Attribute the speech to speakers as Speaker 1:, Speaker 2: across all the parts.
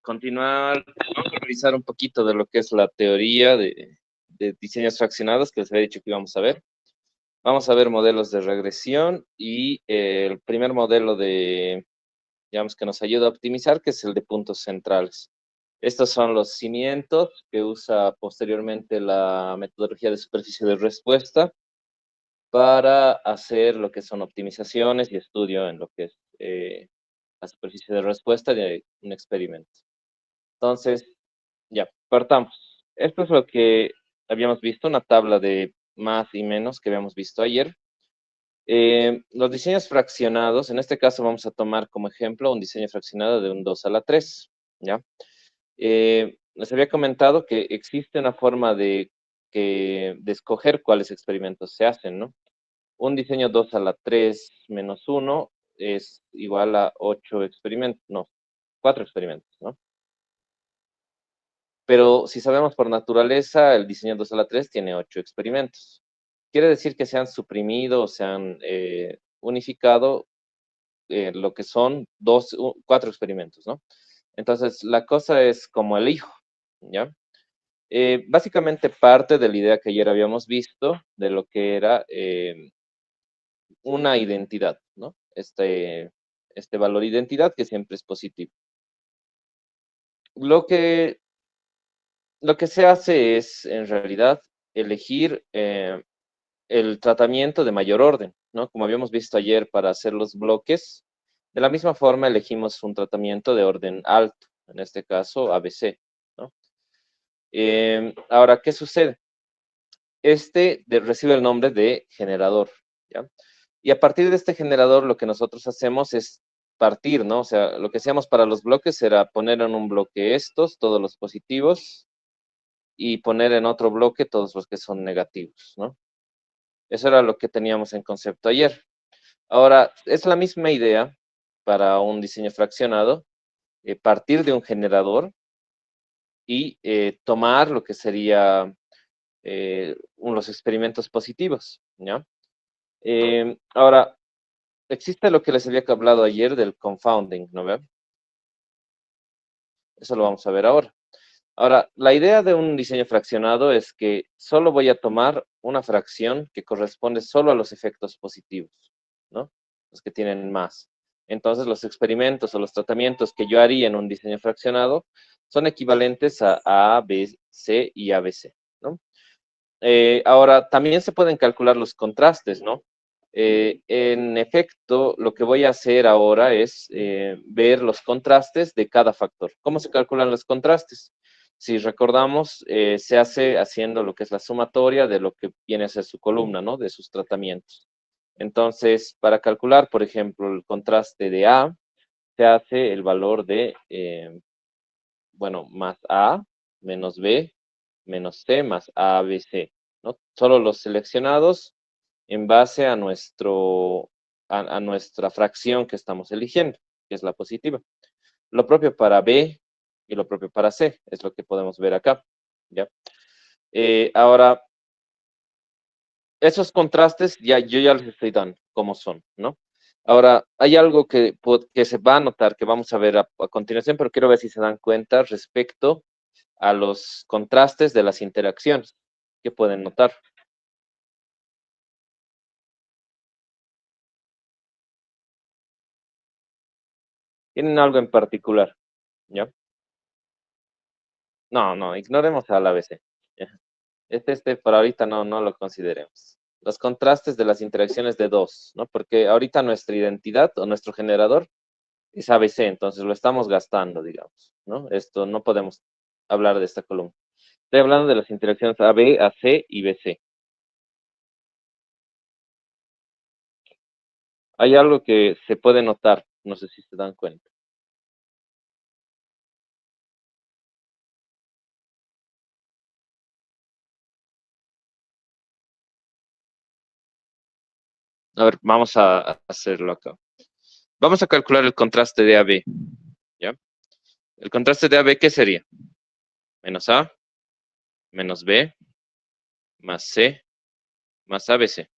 Speaker 1: Continuar, vamos a revisar un poquito de lo que es la teoría de diseños fraccionados que les había dicho que íbamos a ver. Vamos a ver modelos de regresión y el primer modelo digamos, que nos ayuda a optimizar, que es el de puntos centrales. Estos son los cimientos que usa posteriormente la metodología de superficie de respuesta para hacer lo que son optimizaciones y estudio en lo que es la superficie de respuesta de un experimento. Entonces, ya, partamos. Esto es lo que habíamos visto, una tabla de más y menos que habíamos visto ayer. Los diseños fraccionados, en este caso vamos a tomar como ejemplo un diseño fraccionado de un 2 a la 3, ¿ya? Les había comentado que existe una forma de escoger cuáles experimentos se hacen, ¿no? Un diseño 2 a la 3 menos 1 es igual a 8 experimentos, no, 4 experimentos, ¿no? Pero si sabemos por naturaleza, el diseño 2 a la 3 tiene 8 experimentos. Quiere decir que se han suprimido o se han unificado lo que son 4 experimentos, ¿no? Entonces, la cosa es como elijo, ¿ya? Básicamente parte de la idea que ayer habíamos visto de lo que era una identidad, ¿no? Este valor identidad que siempre es positivo. Lo que se hace es, en realidad, elegir el tratamiento de mayor orden, ¿no? Como habíamos visto ayer para hacer los bloques, de la misma forma elegimos un tratamiento de orden alto, en este caso ABC, ¿no? Ahora, ¿qué sucede? Recibe el nombre de generador, ¿ya? Y a partir de este generador lo que nosotros hacemos es partir, ¿no? O sea, lo que hacíamos para los bloques era poner en un bloque estos, todos los positivos, y poner en otro bloque todos los que son negativos, ¿no? Eso era lo que teníamos en concepto ayer. Ahora, es la misma idea para un diseño fraccionado, partir de un generador y tomar lo que sería los experimentos positivos, ¿ya? Ahora, existe lo que les había hablado ayer del confounding, ¿no ve? Eso lo vamos a ver ahora. Ahora, la idea de un diseño fraccionado es que solo voy a tomar una fracción que corresponde solo a los efectos positivos, ¿no? Los que tienen más. Entonces, los experimentos o los tratamientos que yo haría en un diseño fraccionado son equivalentes a A, B, C y ABC, ¿no? Ahora, también se pueden calcular los contrastes, ¿no? En efecto, lo que voy a hacer ahora es ver los contrastes de cada factor. ¿Cómo se calculan los contrastes? Si recordamos, se hace haciendo lo que es la sumatoria de lo que viene a ser su columna, ¿no? De sus tratamientos. Entonces, para calcular, por ejemplo, el contraste de A, se hace el valor de, bueno, más A, menos B, menos C, más A, B, C, ¿no? Solo los seleccionados en base a nuestra fracción que estamos eligiendo, que es la positiva. Lo propio para B y lo propio para C, es lo que podemos ver acá, ¿ya? Ahora, esos contrastes yo ya les estoy dando cómo son, ¿no? Ahora, hay algo que se va a notar, que vamos a ver a continuación, pero quiero ver si se dan cuenta respecto a los contrastes de las interacciones que pueden notar. Tienen algo en particular, ¿ya? No, no, ignoremos al ABC. ¿Ya? Por ahorita no lo consideremos. Los contrastes de las interacciones de dos, ¿no? Porque ahorita nuestra identidad o nuestro generador es ABC, entonces lo estamos gastando, digamos, ¿no? Esto no podemos hablar de esta columna. Estoy hablando de las interacciones AB, AC y BC. Hay algo que se puede notar, no sé si se dan cuenta. A ver, vamos a hacerlo acá. Vamos a calcular el contraste de AB, ¿ya? El contraste de AB, ¿qué sería? Menos A, menos B, más C, más ABC.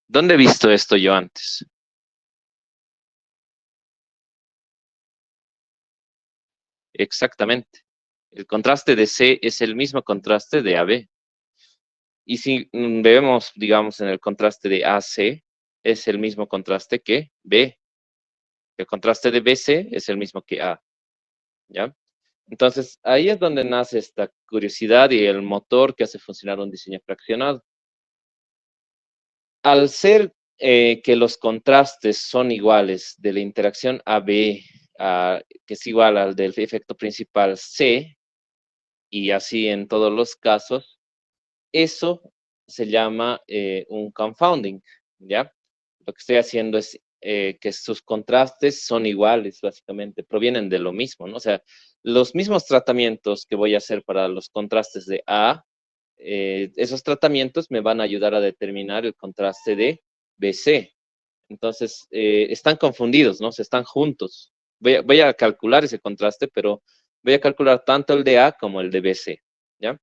Speaker 1: ¿Dónde he visto esto yo antes? Exactamente. El contraste de C es el mismo contraste de AB. Y si vemos, digamos, en el contraste de AC, es el mismo contraste que B. El contraste de BC es el mismo que A, ¿ya? Entonces, ahí es donde nace esta curiosidad y el motor que hace funcionar un diseño fraccionado. Al ser que los contrastes son iguales de la interacción AB, que es igual al del efecto principal C, y así en todos los casos, eso se llama un confounding, ¿ya? Lo que estoy haciendo es que sus contrastes son iguales, básicamente, provienen de lo mismo, ¿no? O sea, los mismos tratamientos que voy a hacer para los contrastes de A, esos tratamientos me van a ayudar a determinar el contraste de BC. Entonces, están confundidos, ¿no? Se están juntos. Voy a calcular ese contraste, pero voy a calcular tanto el de A como el de BC, ¿ya?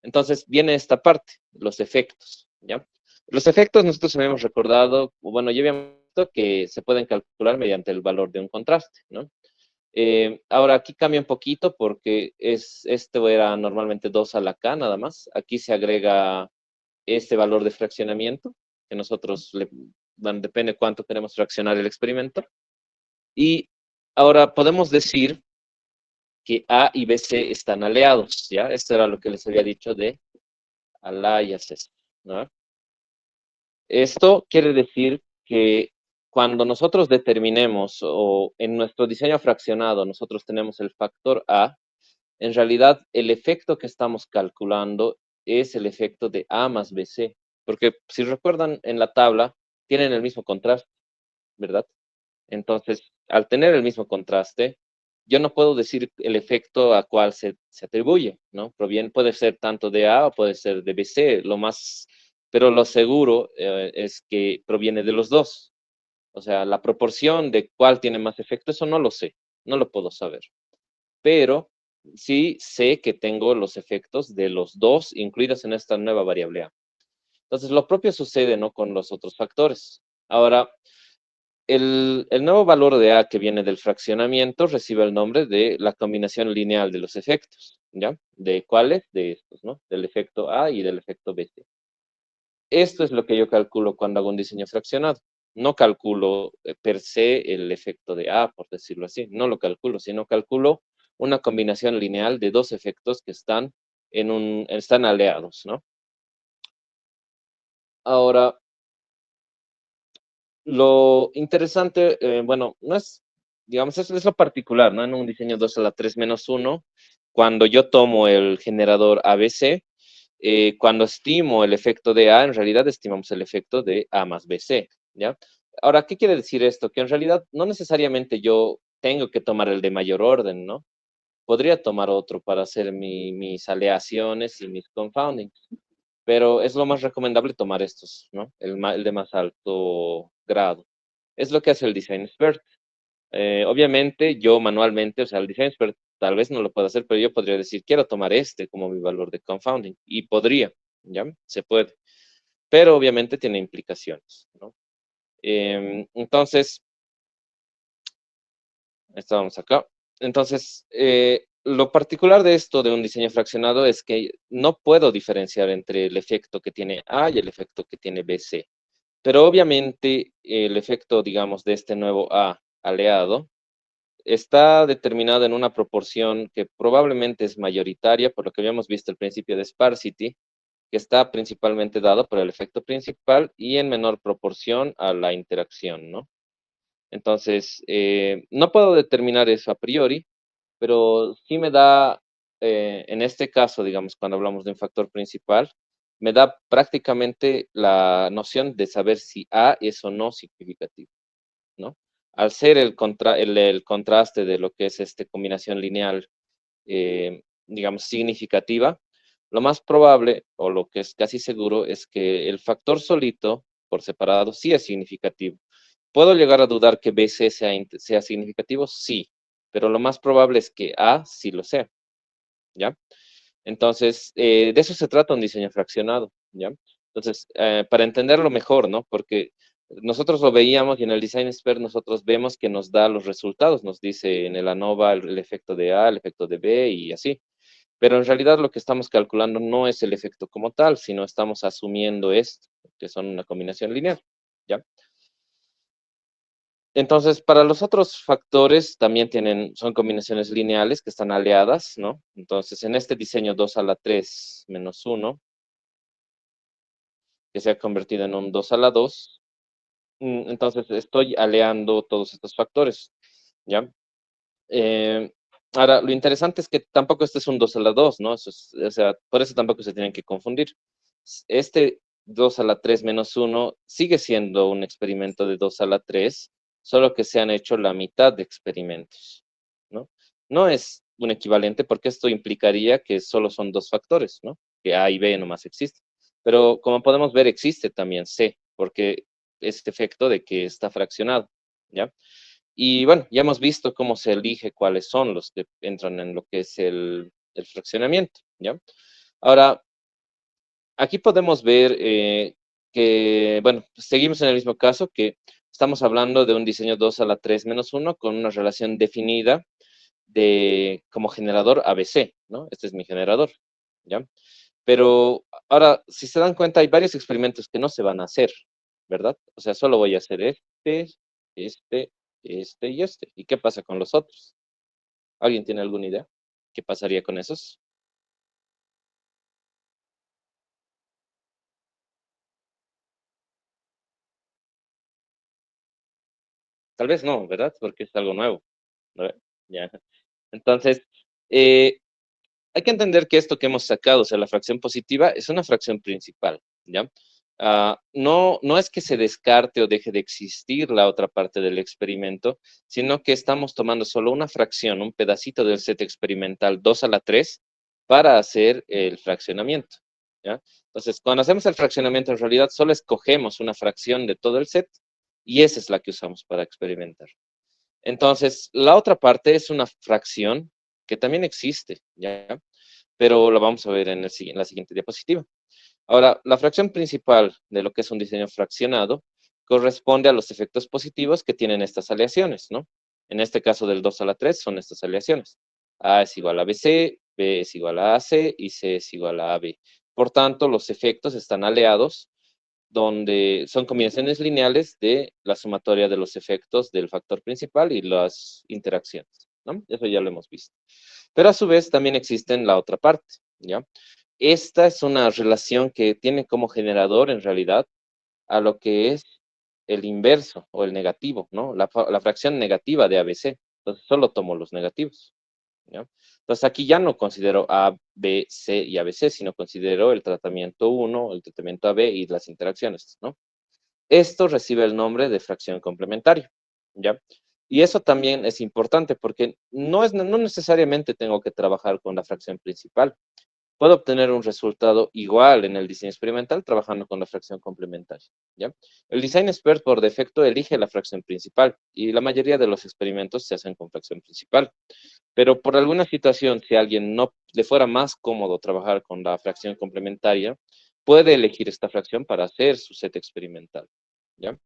Speaker 1: Entonces, viene esta parte, los efectos, ¿ya? Los efectos nosotros habíamos recordado, bueno, ya habíamos visto que se pueden calcular mediante el valor de un contraste, ¿no? Ahora aquí cambia un poquito porque esto era normalmente 2 a la K nada más. Aquí se agrega este valor de fraccionamiento, que nosotros depende cuánto queremos fraccionar el experimento. Y ahora podemos decir que A y BC están aleados, ¿ya? Esto era lo que les había dicho de aliases, ¿no? Esto quiere decir que cuando nosotros determinemos o en nuestro diseño fraccionado nosotros tenemos el factor A, en realidad el efecto que estamos calculando es el efecto de A más BC, porque si recuerdan en la tabla tienen el mismo contraste, ¿verdad? Entonces, al tener el mismo contraste, yo no puedo decir el efecto a cuál se atribuye, ¿no? Puede ser tanto de A o puede ser de BC, pero lo seguro es que proviene de los dos. O sea, la proporción de cuál tiene más efecto, eso no lo sé, no lo puedo saber. Pero sí sé que tengo los efectos de los dos incluidos en esta nueva variable A. Entonces, lo propio sucede, ¿no? Con los otros factores. Ahora, el nuevo valor de A que viene del fraccionamiento recibe el nombre de la combinación lineal de los efectos, ¿ya? ¿De cuáles? De estos, ¿no? Del efecto A y del efecto B. Esto es lo que yo calculo cuando hago un diseño fraccionado. No calculo per se el efecto de A, por decirlo así. No lo calculo, sino calculo una combinación lineal de dos efectos que están aleados, ¿no? Ahora, lo interesante, bueno, no es, digamos, es lo particular, ¿no? En un diseño 2 a la 3 menos 1, cuando yo tomo el generador ABC, cuando estimo el efecto de A, en realidad estimamos el efecto de A más BC, ¿ya? Ahora, ¿qué quiere decir esto? Que en realidad no necesariamente yo tengo que tomar el de mayor orden, ¿no? Podría tomar otro para hacer mis aleaciones y mis confoundings, pero es lo más recomendable tomar estos, ¿no? El de más alto grado. Es lo que hace el Design Expert. Obviamente, yo manualmente, o sea, el Design Expert tal vez no lo pueda hacer, pero yo podría decir, quiero tomar este como mi valor de confounding, y podría, ¿ya? Se puede. Pero obviamente tiene implicaciones, ¿no? Entonces, estábamos acá. Entonces, lo particular de esto de un diseño fraccionado es que no puedo diferenciar entre el efecto que tiene A y el efecto que tiene BC. Pero obviamente el efecto, digamos, de este nuevo A aleado está determinado en una proporción que probablemente es mayoritaria, por lo que habíamos visto el principio de sparsity, que está principalmente dado por el efecto principal y en menor proporción a la interacción, ¿no? Entonces, no puedo determinar eso a priori, pero sí me da, en este caso, digamos, cuando hablamos de un factor principal, me da prácticamente la noción de saber si A es o no significativo, ¿no? Al ser el contraste de lo que es esta combinación lineal, digamos, significativa, lo más probable, o lo que es casi seguro, es que el factor solito, por separado, sí es significativo. ¿Puedo llegar a dudar que BC sea significativo? Sí, pero lo más probable es que A sí lo sea, ¿ya? Entonces, de eso se trata un diseño fraccionado, ¿ya? Entonces, para entenderlo mejor, ¿no? Porque Nosotros lo veíamos y en el Design Expert nosotros vemos que nos da los resultados, nos dice en el ANOVA el efecto de A, el efecto de B y así. Pero en realidad lo que estamos calculando no es el efecto como tal, sino estamos asumiendo esto, que son una combinación lineal, ¿ya? Entonces, para los otros factores también son combinaciones lineales que están aleadas, ¿no? Entonces, en este diseño 2 a la 3 menos 1, que se ha convertido en un 2 a la 2, entonces estoy aleando todos estos factores, ¿ya? Eh, Ahora, lo interesante es que tampoco este es un 2 a la 2, ¿no? O sea, por eso tampoco se tienen que confundir. Este 2 a la 3 menos 1 sigue siendo un experimento de 2 a la 3, solo que se han hecho la mitad de experimentos, ¿no? No es un equivalente porque esto implicaría que solo son dos factores, ¿no? Que A y B nomás existen. Pero como podemos ver, existe también C, porque es este efecto de que está fraccionado, ¿ya? Y bueno, ya hemos visto cómo se elige cuáles son los que entran en lo que es el fraccionamiento, ¿ya? Ahora, aquí podemos ver que, bueno, pues seguimos en el mismo caso, que estamos hablando de un diseño 2 a la 3 menos 1 con una relación definida de como generador ABC, ¿no? Este es mi generador, ¿ya? Pero ahora, si se dan cuenta, hay varios experimentos que no se van a hacer, ¿verdad? O sea, solo voy a hacer este, este y este. ¿Y qué pasa con los otros? ¿Alguien tiene alguna idea? ¿Qué pasaría con esos? Tal vez no, ¿verdad? Porque es algo nuevo, ¿no? Ya. Entonces, eh, hay que entender que esto que hemos sacado, o sea, la fracción positiva, es una fracción principal, ¿ya? No, no es que se descarte o deje de existir la otra parte del experimento, sino que estamos tomando solo una fracción, un pedacito del set experimental 2 a la 3 para hacer el fraccionamiento, ¿ya? Entonces, cuando hacemos el fraccionamiento, en realidad solo escogemos una fracción de todo el set y esa es la que usamos para experimentar. Entonces, la otra parte es una fracción que también existe, ¿ya? Pero lo vamos a ver en la siguiente diapositiva. Ahora, la fracción principal de lo que es un diseño fraccionado corresponde a los efectos positivos que tienen estas aleaciones, ¿no? En este caso del 2 a la 3 son estas aleaciones. A es igual a BC, B es igual a AC y C es igual a AB. Por tanto, los efectos están aleados donde son combinaciones lineales de la sumatoria de los efectos del factor principal y las interacciones, ¿no? Eso ya lo hemos visto. Pero a su vez también existe en la otra parte, ¿ya? Esta es una relación que tiene como generador en realidad a lo que es el inverso o el negativo, ¿no? La fracción negativa de ABC. Entonces solo tomo los negativos, ¿ya? Entonces aquí ya no considero A, B, C y ABC, sino considero el tratamiento 1, el tratamiento AB y las interacciones, ¿no? Esto recibe el nombre de fracción complementaria, ¿ya? Y eso también es importante porque no necesariamente tengo que trabajar con la fracción principal. Puedo obtener un resultado igual en el diseño experimental trabajando con la fracción complementaria, ¿ya? El Design Expert por defecto elige la fracción principal y la mayoría de los experimentos se hacen con fracción principal. Pero por alguna situación, si a alguien no le fuera más cómodo trabajar con la fracción complementaria, puede elegir esta fracción para hacer su set experimental, ¿ya?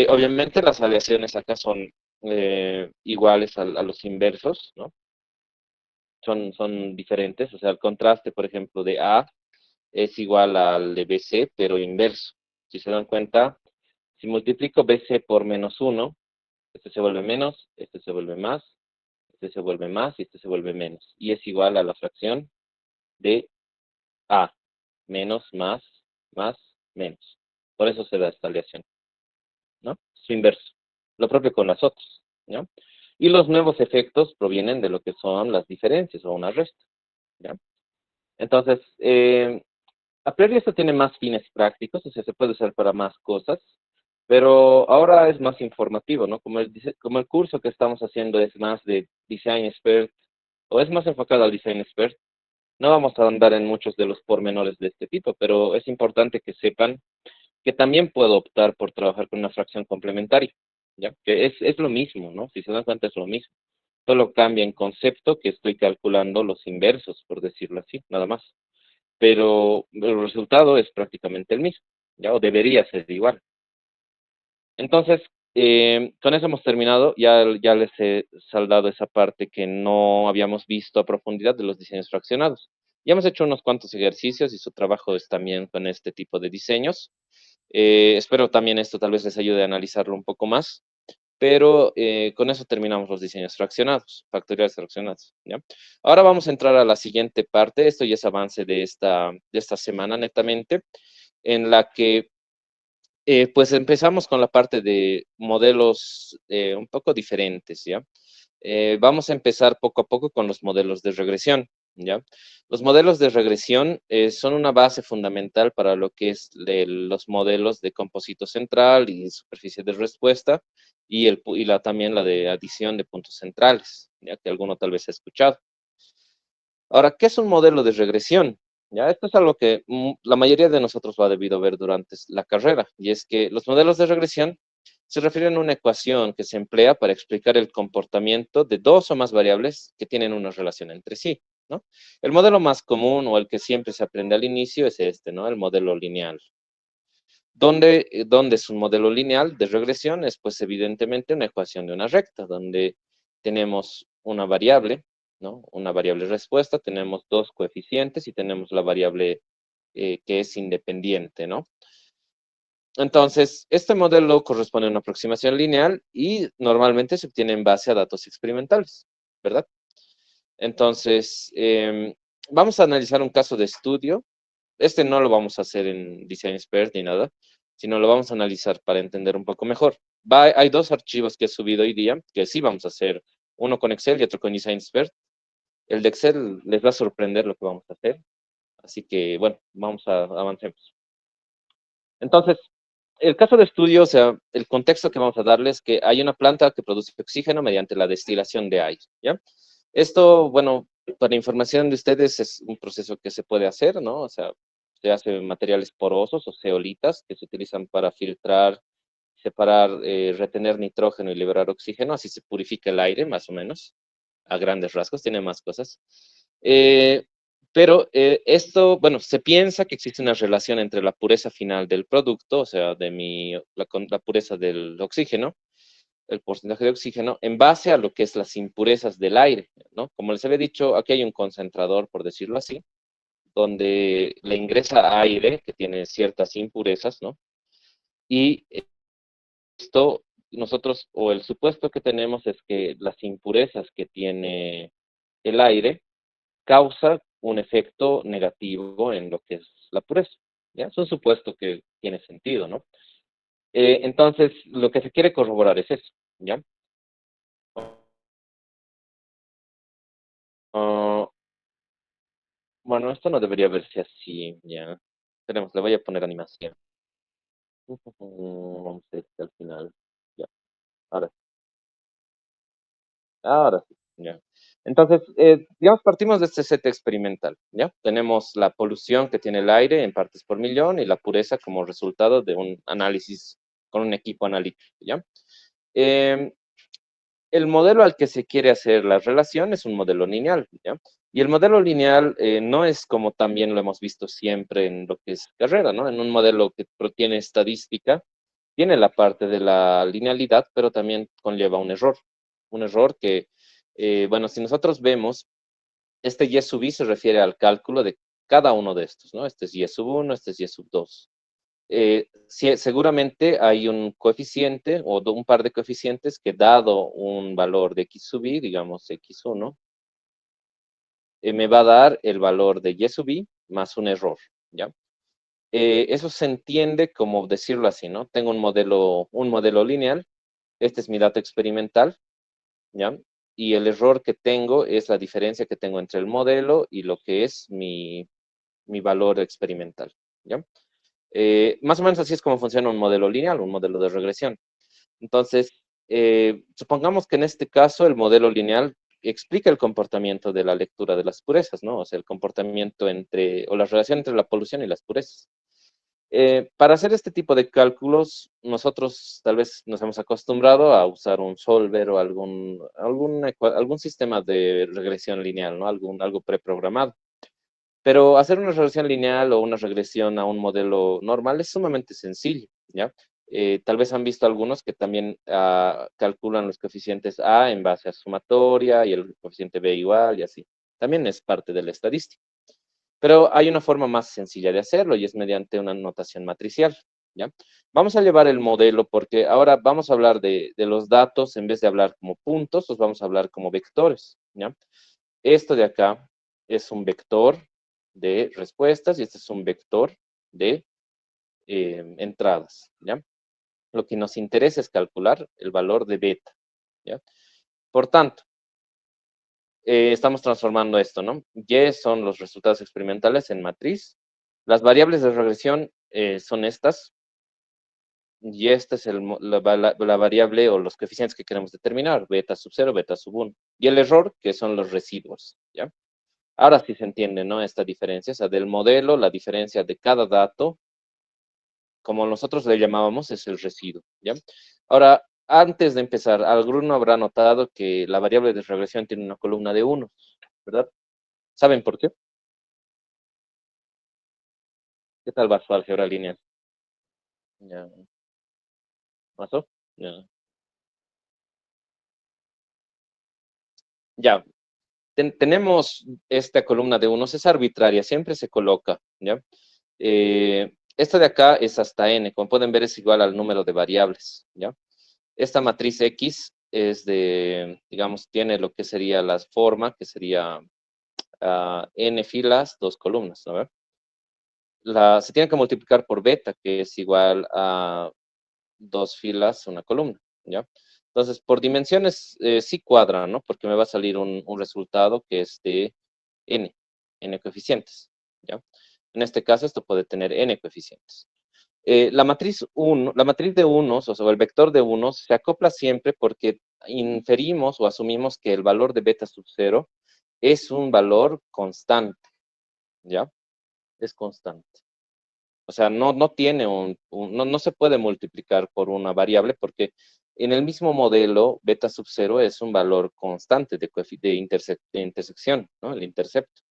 Speaker 1: Obviamente las aleaciones acá son iguales a los inversos, ¿no? Son diferentes, o sea, el contraste, por ejemplo, de A es igual al de BC, pero inverso. Si se dan cuenta, si multiplico BC por menos 1, este se vuelve menos, este se vuelve más, este se vuelve más y este se vuelve menos. Y es igual a la fracción de A, menos, más, menos. Por eso se da esta aleación, ¿no? Su inverso. Lo propio con las otras, ¿no? Y los nuevos efectos provienen de lo que son las diferencias o una resta, ¿ya? Entonces, a priori esto tiene más fines prácticos, o sea, se puede usar para más cosas, pero ahora es más informativo, ¿no? Como el curso que estamos haciendo es más de Design Expert, o es más enfocado al Design Expert, no vamos a andar en muchos de los pormenores de este tipo, pero es importante que sepan que también puedo optar por trabajar con una fracción complementaria, ¿ya? Que es lo mismo, ¿no? Si se dan cuenta es lo mismo. Solo cambia en concepto que estoy calculando los inversos, por decirlo así, nada más. Pero el resultado es prácticamente el mismo, ¿ya? O debería ser igual. Entonces, con eso hemos terminado. Ya les he saldado esa parte que no habíamos visto a profundidad de los diseños fraccionados. Ya hemos hecho unos cuantos ejercicios y su trabajo es también con este tipo de diseños. Espero también esto tal vez les ayude a analizarlo un poco más, pero con eso terminamos los diseños fraccionados, factoriales fraccionados, ¿ya? Ahora vamos a entrar a la siguiente parte. Esto ya es avance de esta semana netamente, en la que pues empezamos con la parte de modelos un poco diferentes, ¿ya? Vamos a empezar poco a poco con los modelos de regresión, ¿ya? Los modelos de regresión son una base fundamental para lo que es los modelos de compósito central y superficie de respuesta y, también la de adición de puntos centrales, ya que alguno tal vez ha escuchado. Ahora, ¿qué es un modelo de regresión? Ya, esto es algo que la mayoría de nosotros lo ha debido ver durante la carrera, y es que los modelos de regresión se refieren a una ecuación que se emplea para explicar el comportamiento de dos o más variables que tienen una relación entre sí, ¿no? El modelo más común o el que siempre se aprende al inicio es este, ¿no? El modelo lineal. ¿Dónde es un modelo lineal de regresión? Es pues evidentemente una ecuación de una recta, donde tenemos una variable, ¿no? Una variable respuesta, tenemos dos coeficientes y tenemos la variable que es independiente, ¿no? Entonces, este modelo corresponde a una aproximación lineal y normalmente se obtiene en base a datos experimentales, ¿verdad? Entonces, vamos a analizar un caso de estudio. Este no lo vamos a hacer en Design Expert ni nada, sino lo vamos a analizar para entender un poco mejor. Hay dos archivos que he subido hoy día que sí vamos a hacer, uno con Excel y otro con Design Expert. El de Excel les va a sorprender lo que vamos a hacer, así que bueno, avancemos. Entonces, el caso de estudio, o sea, el contexto que vamos a darles es que hay una planta que produce oxígeno mediante la destilación de aire, ¿ya? Esto, bueno, para información de ustedes, es un proceso que se puede hacer, ¿no? O sea, se hace materiales porosos o zeolitas que se utilizan para filtrar, separar, retener nitrógeno y liberar oxígeno, así se purifica el aire, más o menos, a grandes rasgos, tiene más cosas. Eh, pero esto, bueno, se piensa que existe una relación entre la pureza final del producto, o sea, la pureza del oxígeno, el porcentaje de oxígeno, en base a lo que es las impurezas del aire, ¿no? Como les había dicho, aquí hay un concentrador, por decirlo así, donde le ingresa aire que tiene ciertas impurezas, ¿no? Y esto, nosotros, o el supuesto que tenemos es que las impurezas que tiene el aire causa un efecto negativo en lo que es la pureza. ¿Ya? Es un supuesto que tiene sentido, ¿no? Entonces, lo que se quiere corroborar es eso, ¿ya? Ah, bueno, esto no debería verse así, ¿ya? Tenemos, le voy a poner animación. Vamos a ver si al final. Ya, ahora, ahora sí, ya. Entonces, digamos, partimos de este set experimental, ¿ya? Tenemos la polución que tiene el aire en partes por millón y la pureza como resultado de un análisis con un equipo analítico, ¿ya? Eh, el modelo al que se quiere hacer la relación es un modelo lineal, ¿ya? Y el modelo lineal no es como también lo hemos visto siempre en lo que es carrera, ¿no? En un modelo que tiene estadística, tiene la parte de la linealidad, pero también conlleva un error. Un error que, bueno, si nosotros vemos, este y sub i se refiere al cálculo de cada uno de estos, ¿no? Este es y sub 1, este es y sub 2. Seguramente hay un coeficiente o un par de coeficientes que dado un valor de x sub i, digamos x1, me va a dar el valor de y sub i más un error, ¿ya? Eso se entiende como decirlo así, ¿no? Tengo un modelo lineal, este es mi dato experimental, ¿ya? Y el error que tengo es la diferencia que tengo entre el modelo y lo que es mi valor experimental, ¿ya? Más o menos así es como funciona un modelo lineal, un modelo de regresión. Entonces, supongamos que en este caso el modelo lineal explica el comportamiento de la lectura de las purezas, ¿no? O sea, el comportamiento o la relación entre la polución y las purezas. Para hacer este tipo de cálculos, nosotros tal vez nos hemos acostumbrado a usar un solver o algún sistema de regresión lineal, ¿no? Algo preprogramado. Pero hacer una regresión lineal o una regresión a un modelo normal es sumamente sencillo, ¿ya? Tal vez han visto algunos que también calculan los coeficientes A en base a sumatoria y el coeficiente B igual y así. También es parte de la estadística. Pero hay una forma más sencilla de hacerlo y es mediante una notación matricial, ¿ya? Vamos a llevar el modelo porque ahora vamos a hablar de los datos en vez de hablar como puntos, los vamos a hablar como vectores, ¿ya? Esto de acá es un vector de respuestas y este es un vector de entradas, ¿ya? Lo que nos interesa es calcular el valor de beta, ¿ya? Por tanto, estamos transformando esto, ¿no? Y son los resultados experimentales en matriz. Las variables de regresión son estas, y esta es la variable o los coeficientes que queremos determinar, beta sub 0, beta sub 1. Y el error, que son los residuos, ¿ya? Ahora sí se entiende, ¿no? Esta diferencia, o sea, del modelo, la diferencia de cada dato, como nosotros le llamábamos, es el residuo, ¿ya? Ahora, antes de empezar, alguno habrá notado que la variable de regresión tiene una columna de 1, ¿verdad? ¿Saben por qué? ¿Qué tal va su álgebra lineal? Ya, ¿pasó? Ya. Ya, tenemos esta columna de unos, es arbitraria, siempre se coloca, ¿ya? Esta de acá es hasta n, como pueden ver es igual al número de variables, ¿ya? Esta matriz X es de, digamos, tiene lo que sería la forma, que sería n filas, dos columnas, ¿no? Se tiene que multiplicar por beta, que es igual a dos filas, una columna, ¿ya? Entonces, por dimensiones sí cuadra, ¿no? Porque me va a salir un resultado que es de n coeficientes, ¿ya? En este caso, esto puede tener n coeficientes. La matriz de unos, o sea, el vector de unos, se acopla siempre porque inferimos o asumimos que el valor de beta sub 0 es un valor constante, ¿ya? Es constante. O sea, no tiene no se puede multiplicar por una variable porque en el mismo modelo, beta sub 0 es un valor constante de intersección, ¿no? El intercepto.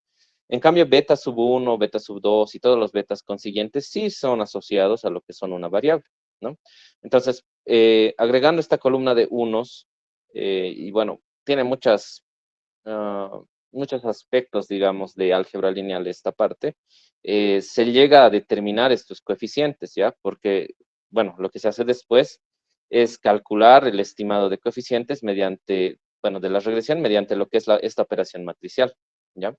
Speaker 1: En cambio, beta sub 1, beta sub 2 y todos los betas consiguientes sí son asociados a lo que son una variable, ¿no? Entonces, agregando esta columna de unos, y bueno, tiene ah, muchos aspectos, digamos, de álgebra lineal esta parte, se llega a determinar estos coeficientes, ¿ya? Porque, bueno, lo que se hace después es calcular el estimado de coeficientes mediante, bueno, de la regresión mediante lo que es esta operación matricial, ¿ya?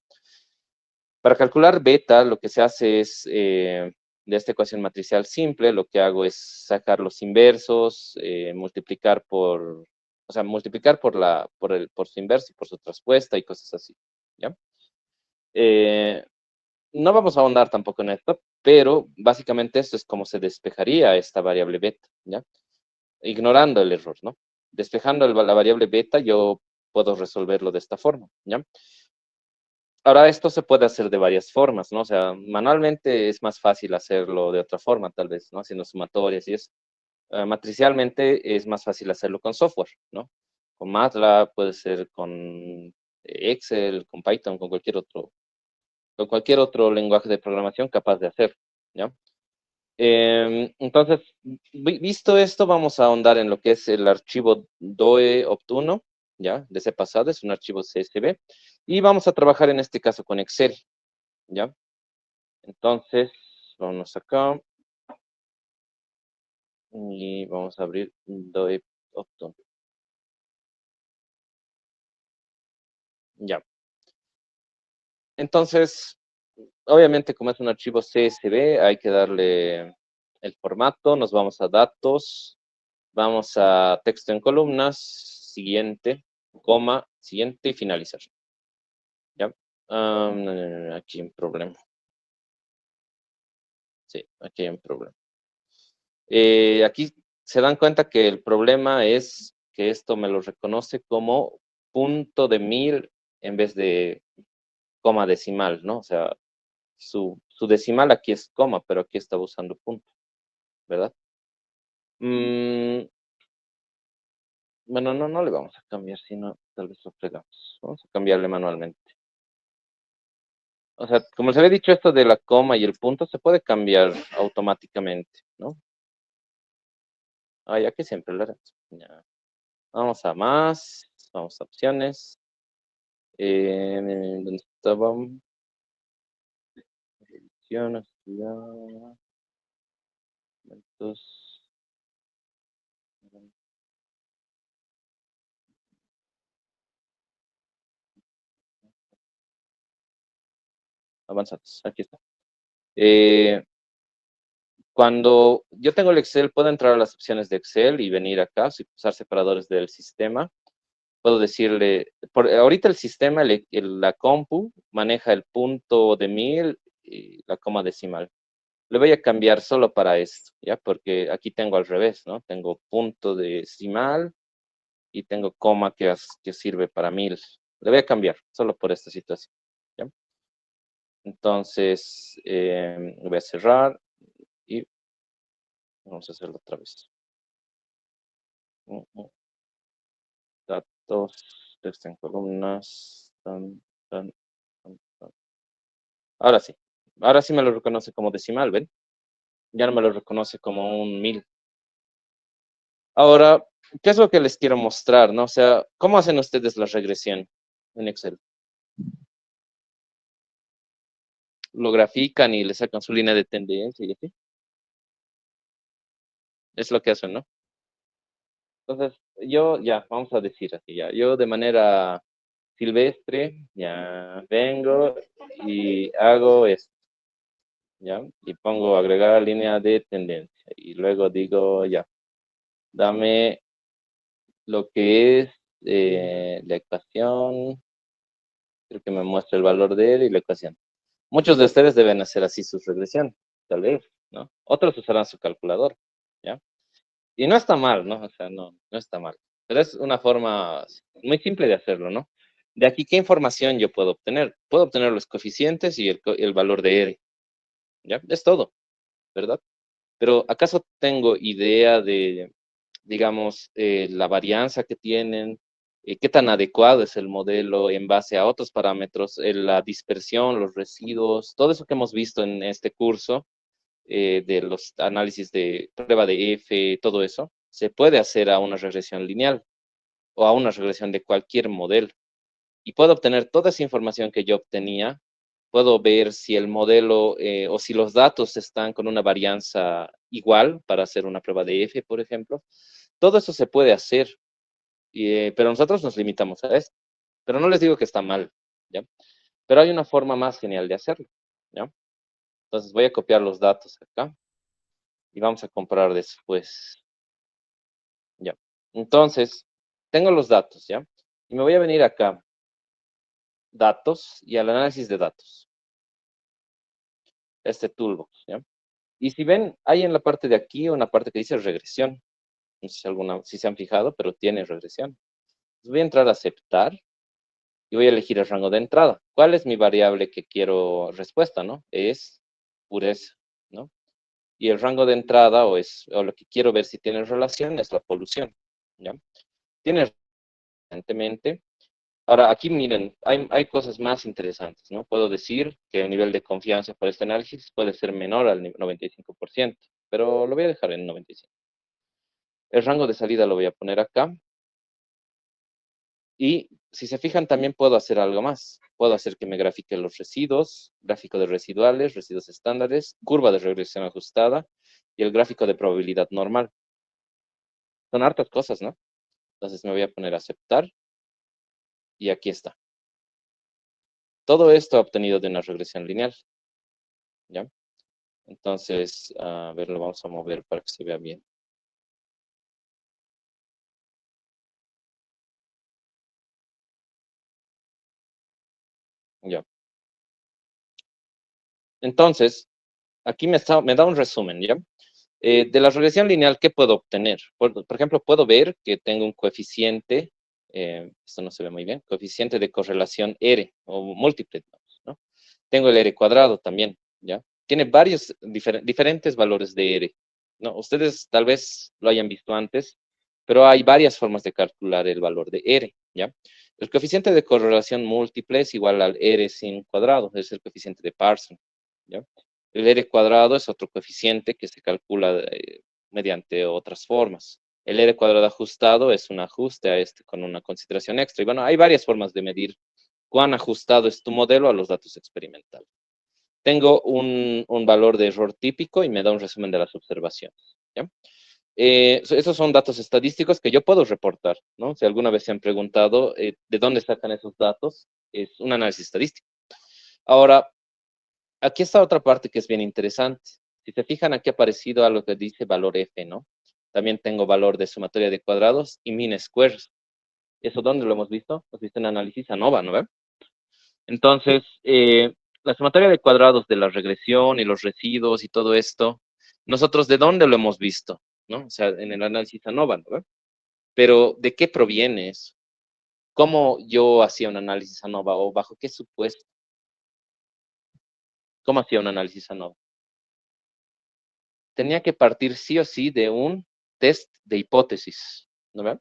Speaker 1: Para calcular beta, lo que se hace es, de esta ecuación matricial simple, lo que hago es sacar los inversos, multiplicar o sea, multiplicar por su inverso y por su traspuesta y cosas así, ¿ya? Eh, no vamos a ahondar tampoco en esto, pero básicamente esto es como se despejaría esta variable beta, ¿ya? Ignorando el error, ¿no? Despejando la variable beta, yo puedo resolverlo de esta forma, ¿ya? Ahora, esto se puede hacer de varias formas, ¿no? O sea, manualmente es más fácil hacerlo de otra forma, tal vez, ¿no? Haciendo sumatorias y eso. Matricialmente es más fácil hacerlo con software, ¿no? Con MATLAB, puede ser con Excel, con Python, con cualquier otro lenguaje de programación capaz de hacer, ¿ya? Entonces, visto esto, vamos a ahondar en lo que es el archivo DOE opt1, ¿ya? De ese pasado, es un archivo CSV, y vamos a trabajar en este caso con Excel, ¿ya? Entonces, vamos acá y vamos a abrir DOE opt1. Ya. Entonces, obviamente, como es un archivo CSV, hay que darle el formato, nos vamos a datos, vamos a texto en columnas, siguiente, coma, siguiente y finalizar. ¿Ya? No, no, no, aquí hay un problema. Sí, aquí hay un problema. Aquí se dan cuenta que el problema es que esto me lo reconoce como punto de 1000 en vez de coma decimal, ¿no? O sea, su decimal aquí es coma, pero aquí estaba usando punto, ¿verdad? Mm, bueno, no le vamos a cambiar, sino tal vez lo fregamos. Vamos a cambiarle manualmente. O sea, como les había dicho, esto de la coma y el punto se puede cambiar automáticamente, ¿no? Ah, ya que siempre lo haremos. Ya. Vamos a más, vamos a opciones. ¿Dónde estábamos? Opciones, ya. Entonces, avanzados, aquí está. Eh, Cuando yo tengo el Excel, puedo entrar a las opciones de Excel y venir acá, usar separadores del sistema. Puedo decirle, ahorita el sistema, la compu, maneja el punto de 1000 y la coma decimal. Le voy a cambiar solo para esto, ¿ya? Porque aquí tengo al revés, ¿no? Tengo punto decimal y tengo coma que sirve para 1000. Le voy a cambiar solo por esta situación, ¿ya? Entonces, voy a cerrar y vamos a hacerlo otra vez. Datos, texto en columnas. Tan. Ahora sí me lo reconoce como decimal, ¿ven? Ya no me lo reconoce como un 1000. Ahora, ¿qué es lo que les quiero mostrar, no? O sea, ¿cómo hacen ustedes la regresión en Excel? Lo grafican y le sacan su línea de tendencia y así. Es lo que hacen, ¿no? Entonces, yo ya, vamos a decir así, ya. Yo de manera silvestre, ya vengo y hago esto, ¿ya? Y pongo agregar línea de tendencia. Y luego digo, ya, dame lo que es la ecuación, creo que me muestra el valor de él y la ecuación. Muchos de ustedes deben hacer así sus regresiones, tal vez, ¿no? Otros usarán su calculador, ¿ya? Y no está mal, ¿no? O sea, no está mal. Pero es una forma muy simple de hacerlo, ¿no? De aquí, ¿qué información yo puedo obtener? Puedo obtener los coeficientes y el valor de R, ¿ya? Es todo, ¿verdad? Pero ¿acaso tengo idea de, digamos, la varianza que tienen? ¿Qué tan adecuado es el modelo en base a otros parámetros? La dispersión, los residuos, todo eso que hemos visto en este curso, de los análisis de prueba de F, todo eso, se puede hacer a una regresión lineal o a una regresión de cualquier modelo. Y puedo obtener toda esa información que yo obtenía. Puedo ver si el modelo o si los datos están con una varianza igual para hacer una prueba de F, por ejemplo. Todo eso se puede hacer, pero nosotros nos limitamos a esto. Pero no les digo que está mal, ¿ya? Pero hay una forma más genial de hacerlo, ¿ya? Entonces voy a copiar los datos acá y vamos a comparar después, ¿ya? Entonces, tengo los datos, ¿ya? Y me voy a venir acá, datos y al análisis de datos, este toolbox, ¿ya? Y si ven, hay en la parte de aquí una parte que dice regresión. No sé si se han fijado, pero tiene regresión. Voy a entrar a aceptar y voy a elegir el rango de entrada. ¿Cuál es mi variable que quiero respuesta, no? Es pureza, ¿no? Y el rango de entrada o lo que quiero ver si tiene relación es la polución, ¿ya? Tiene evidentemente. Ahora, aquí miren, hay cosas más interesantes, ¿no? Puedo decir que el nivel de confianza para este análisis puede ser menor al 95%, pero lo voy a dejar en 95%. El rango de salida lo voy a poner acá. Y si se fijan, también puedo hacer algo más. Puedo hacer que me grafique los residuos, gráfico de residuales, residuos estándares, curva de regresión ajustada y el gráfico de probabilidad normal. Son hartas cosas, ¿no? Entonces me voy a poner a aceptar y aquí está. Todo esto obtenido de una regresión lineal, ¿ya? Entonces, a ver, lo vamos a mover para que se vea bien. Ya. Entonces, aquí me da un resumen, ¿ya? De la regresión lineal, ¿qué puedo obtener? Por ejemplo, puedo ver que tengo un coeficiente, esto no se ve muy bien, coeficiente de correlación R o múltiple, ¿no? Tengo el R cuadrado también, ¿ya? Tiene varios diferentes valores de R, ¿no? Ustedes tal vez lo hayan visto antes, pero hay varias formas de calcular el valor de R, ¿ya? El coeficiente de correlación múltiple es igual al R sin cuadrado, es el coeficiente de Parsons, ¿ya? El R cuadrado es otro coeficiente que se calcula mediante otras formas. El R cuadrado ajustado es un ajuste a este con una consideración extra. Y bueno, hay varias formas de medir cuán ajustado es tu modelo a los datos experimentales. Tengo un valor de error típico y me da un resumen de las observaciones. ¿Ya? Esos son datos estadísticos que yo puedo reportar, ¿no? Si alguna vez se han preguntado de dónde sacan esos datos, es un análisis estadístico. Ahora, aquí está otra parte que es bien interesante. Si se fijan, aquí ha aparecido algo que dice valor F, ¿no? También tengo valor de sumatoria de cuadrados y mean squares. ¿Eso dónde lo hemos visto? Lo visto en análisis ANOVA, ¿no ve? Entonces, la sumatoria de cuadrados de la regresión y los residuos y todo esto, nosotros de dónde lo hemos visto, ¿no? O sea, en el análisis ANOVA, ¿no ve? Pero, ¿de qué proviene eso? ¿Cómo yo hacía un análisis ANOVA o bajo qué supuesto? ¿Cómo hacía un análisis ANOVA? Tenía que partir sí o sí de un test de hipótesis, ¿no ve?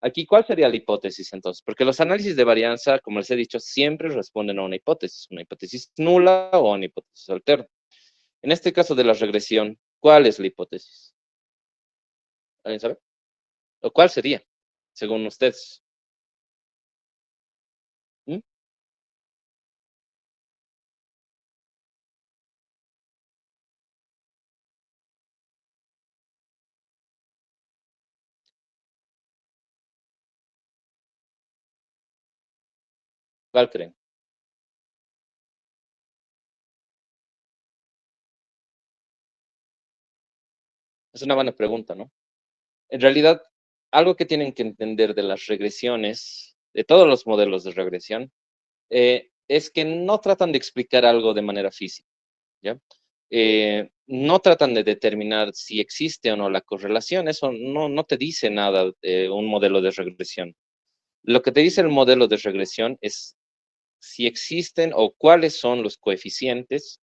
Speaker 1: Aquí, ¿cuál sería la hipótesis entonces? Porque los análisis de varianza, como les he dicho, siempre responden a una hipótesis nula o una hipótesis alterna. En este caso de la regresión, ¿cuál es la hipótesis? ¿Alguien sabe? ¿O cuál sería, según ustedes? ¿Mm? ¿Cuál creen? Es una buena pregunta, ¿no? En realidad, algo que tienen que entender de las regresiones, de todos los modelos de regresión, es que no tratan de explicar algo de manera física, ¿ya? No tratan de determinar si existe o no la correlación, eso no te dice nada de un modelo de regresión. Lo que te dice el modelo de regresión es si existen o cuáles son los coeficientes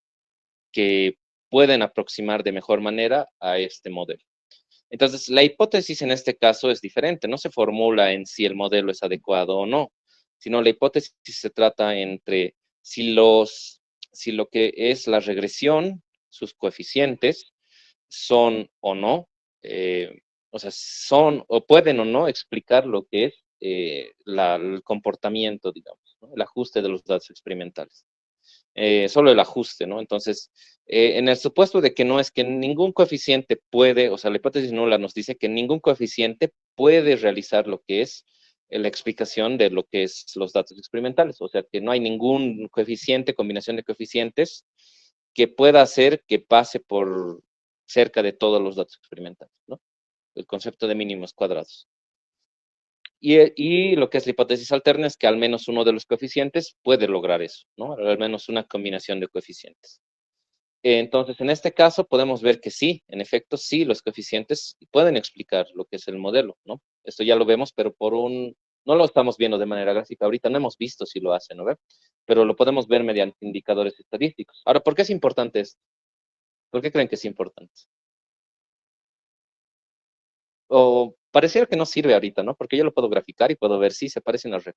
Speaker 1: que pueden aproximar de mejor manera a este modelo. Entonces, la hipótesis en este caso es diferente, no se formula en si el modelo es adecuado o no, sino la hipótesis se trata entre si lo que es la regresión, sus coeficientes, son o no, o sea, son o pueden o no explicar lo que es el comportamiento, digamos, ¿no? El ajuste de los datos experimentales. Solo el ajuste, ¿no? Entonces, en el supuesto de que no es que ningún coeficiente puede, o sea, la hipótesis nula nos dice que ningún coeficiente puede realizar lo que es la explicación de lo que es los datos experimentales, o sea, que no hay ningún coeficiente, combinación de coeficientes que pueda hacer que pase por cerca de todos los datos experimentales, ¿no? El concepto de mínimos cuadrados. Y lo que es la hipótesis alterna es que al menos uno de los coeficientes puede lograr eso, ¿no? Al menos una combinación de coeficientes. Entonces, en este caso podemos ver que sí, en efecto, sí, los coeficientes pueden explicar lo que es el modelo, ¿no? Esto ya lo vemos, pero no lo estamos viendo de manera gráfica ahorita, no hemos visto si lo hace, ¿no ve? Pero lo podemos ver mediante indicadores estadísticos. Ahora, ¿por qué es importante esto? ¿Por qué creen que es importante? O pareciera que no sirve ahorita, ¿no? Porque yo lo puedo graficar y puedo ver si se parecen las red,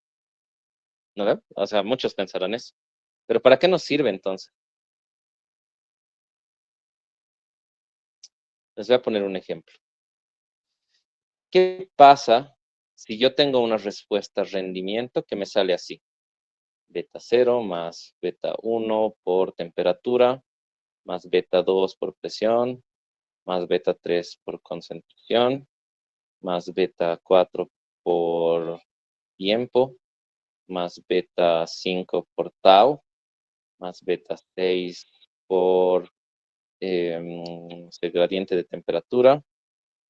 Speaker 1: ¿no ve? O sea, muchos pensarán eso. Pero ¿para qué nos sirve entonces? Les voy a poner un ejemplo. ¿Qué pasa si yo tengo una respuesta rendimiento que me sale así? Beta 0 más beta 1 por temperatura, más beta 2 por presión, más beta 3 por concentración, más beta 4 por tiempo, más beta 5 por tau, más beta 6 por gradiente de temperatura,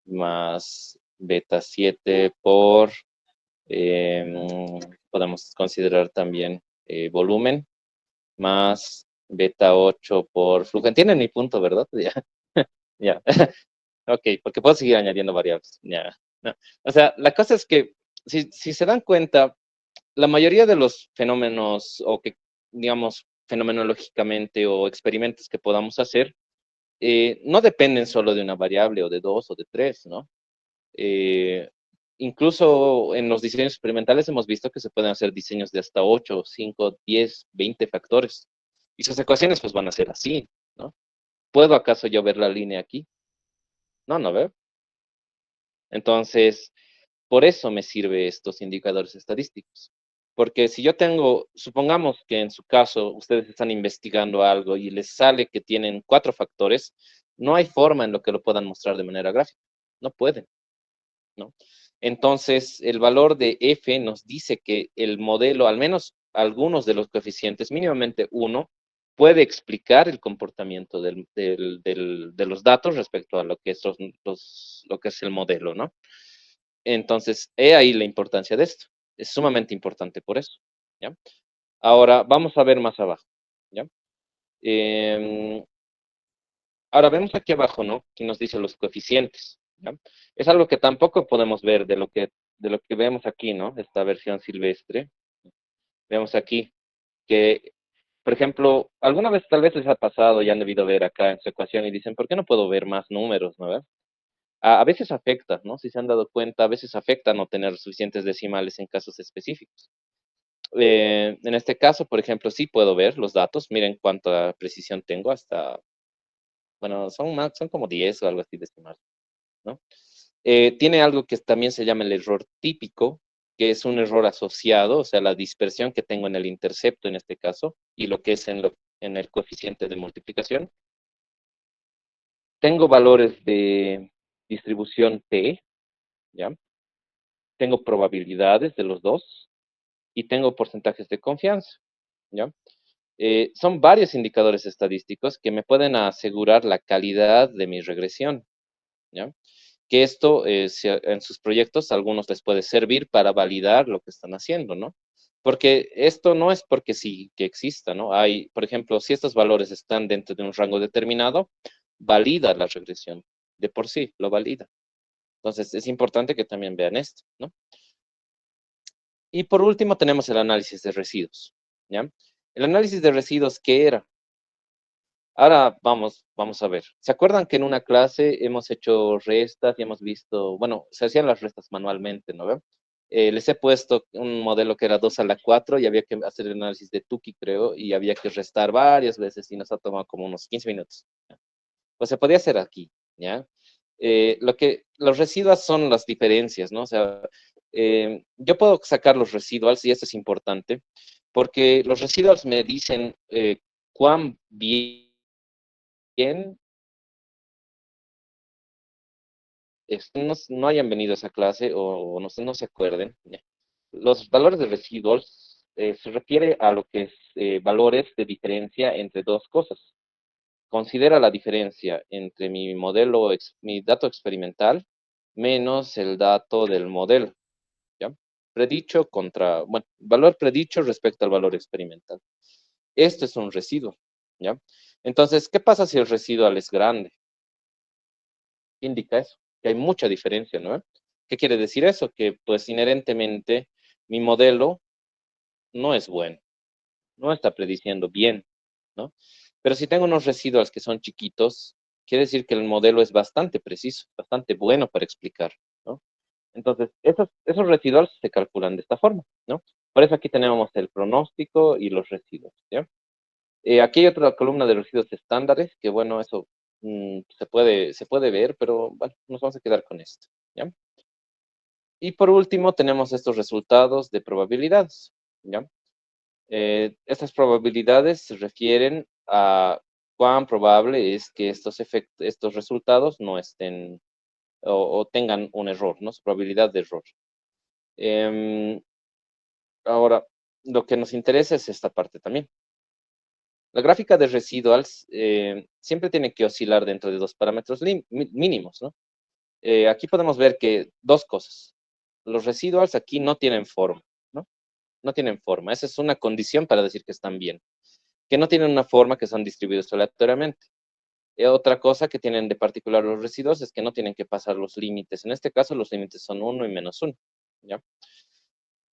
Speaker 1: más beta 7 por, podemos considerar también volumen, más beta 8 por flujo. ¿Entienden mi punto, verdad? Ya, ya. Ok, porque puedo seguir añadiendo variables. Ya. No. O sea, la cosa es que, si se dan cuenta, la mayoría de los fenómenos, o que, digamos, fenomenológicamente o experimentos que podamos hacer, no dependen solo de una variable o de dos o de tres, ¿no? Eh, Incluso en los diseños experimentales hemos visto que se pueden hacer diseños de hasta 8, 5, 10, 20 factores. Y sus ecuaciones pues van a ser así, ¿no? ¿Puedo acaso yo ver la línea aquí? No, no veo. Entonces, por eso me sirve estos indicadores estadísticos. Porque si yo tengo, supongamos que en su caso ustedes están investigando algo y les sale que tienen 4 factores, no hay forma en lo que lo puedan mostrar de manera gráfica. No pueden, ¿no? Entonces, el valor de F nos dice que el modelo, al menos algunos de los coeficientes, mínimamente uno, puede explicar el comportamiento de los datos respecto a lo que lo que es el modelo, ¿no? Entonces, he ahí la importancia de esto. Es sumamente importante por eso, ¿ya? Ahora, vamos a ver más abajo, ¿ya? Em, Ahora vemos aquí abajo, ¿no? Que nos dice los coeficientes, ¿ya? Es algo que tampoco podemos ver de lo que vemos aquí, ¿no? Esta versión silvestre. Vemos aquí que, por ejemplo, alguna vez tal vez les ha pasado y han debido ver acá en su ecuación y dicen, ¿por qué no puedo ver más números, no? ¿Verdad? A veces afecta, ¿no? Si se han dado cuenta, a veces afecta no tener suficientes decimales en casos específicos. En este caso, por ejemplo, sí puedo ver los datos. Miren cuánta precisión tengo hasta, bueno, son como 10 o algo así decimales, ¿no? Tiene algo que también se llama el error típico, que es un error asociado, o sea, la dispersión que tengo en el intercepto en este caso, y lo que es en el coeficiente de multiplicación. Tengo valores de distribución T, ¿ya? Tengo probabilidades de los dos y tengo porcentajes de confianza, ¿ya? Son varios indicadores estadísticos que me pueden asegurar la calidad de mi regresión, ¿ya? Que esto, en sus proyectos, a algunos les puede servir para validar lo que están haciendo, ¿no? Porque esto no es porque sí que exista, ¿no? Hay, por ejemplo, si estos valores están dentro de un rango determinado, valida la regresión, de por sí, lo valida. Entonces, es importante que también vean esto, ¿no? Y por último, tenemos el análisis de residuos, ¿ya? El análisis de residuos, ¿qué era? Ahora vamos a ver. ¿Se acuerdan que en una clase hemos hecho restas y hemos visto, bueno, se hacían las restas manualmente, ¿no ven? Les he puesto un modelo que era 2 a la 4 y había que hacer el análisis de Tukey, creo, y había que restar varias veces y nos ha tomado como unos 15 minutos. Pues se podía hacer aquí, ¿ya? Los residuos son las diferencias, ¿no? O sea, yo puedo sacar los residuals y esto es importante, porque los residuals me dicen cuán bien no hayan venido a esa clase o no se acuerden. ¿Ya? Los valores de residuals se refiere a lo que es valores de diferencia entre dos cosas. Considera la diferencia entre mi dato experimental menos el dato del modelo, ¿ya? Bueno, valor predicho respecto al valor experimental. Esto es un residuo, ¿ya? Entonces, ¿qué pasa si el residual es grande? ¿Qué indica eso? Que hay mucha diferencia, ¿no? ¿Qué quiere decir eso? Que pues inherentemente mi modelo no es bueno, no está prediciendo bien, ¿no? Pero si tengo unos residuos que son chiquitos, quiere decir que el modelo es bastante preciso, bastante bueno para explicar, ¿no? Entonces, esos residuos se calculan de esta forma, ¿no? Por eso aquí tenemos el pronóstico y los residuos, ¿ya? Aquí hay otra columna de residuos estándares, que bueno, eso se puede ver, pero bueno, nos vamos a quedar con esto, ¿ya? Y por último, tenemos estos resultados de probabilidades, ¿ya? Estas probabilidades se refieren a cuán probable es que estos resultados no estén o tengan un error, ¿no? Su probabilidad de error. Em, Ahora, lo que nos interesa es esta parte también. La gráfica de residuals siempre tiene que oscilar dentro de dos parámetros mínimos, ¿no? Aquí podemos ver que dos cosas. Los residuals aquí no tienen forma, ¿no? No tienen forma. Esa es una condición para decir que están bien. Que no tienen una forma, que son distribuidos aleatoriamente. Otra cosa que tienen de particular los residuos es que no tienen que pasar los límites. En este caso, los límites son 1 y -1, ¿ya?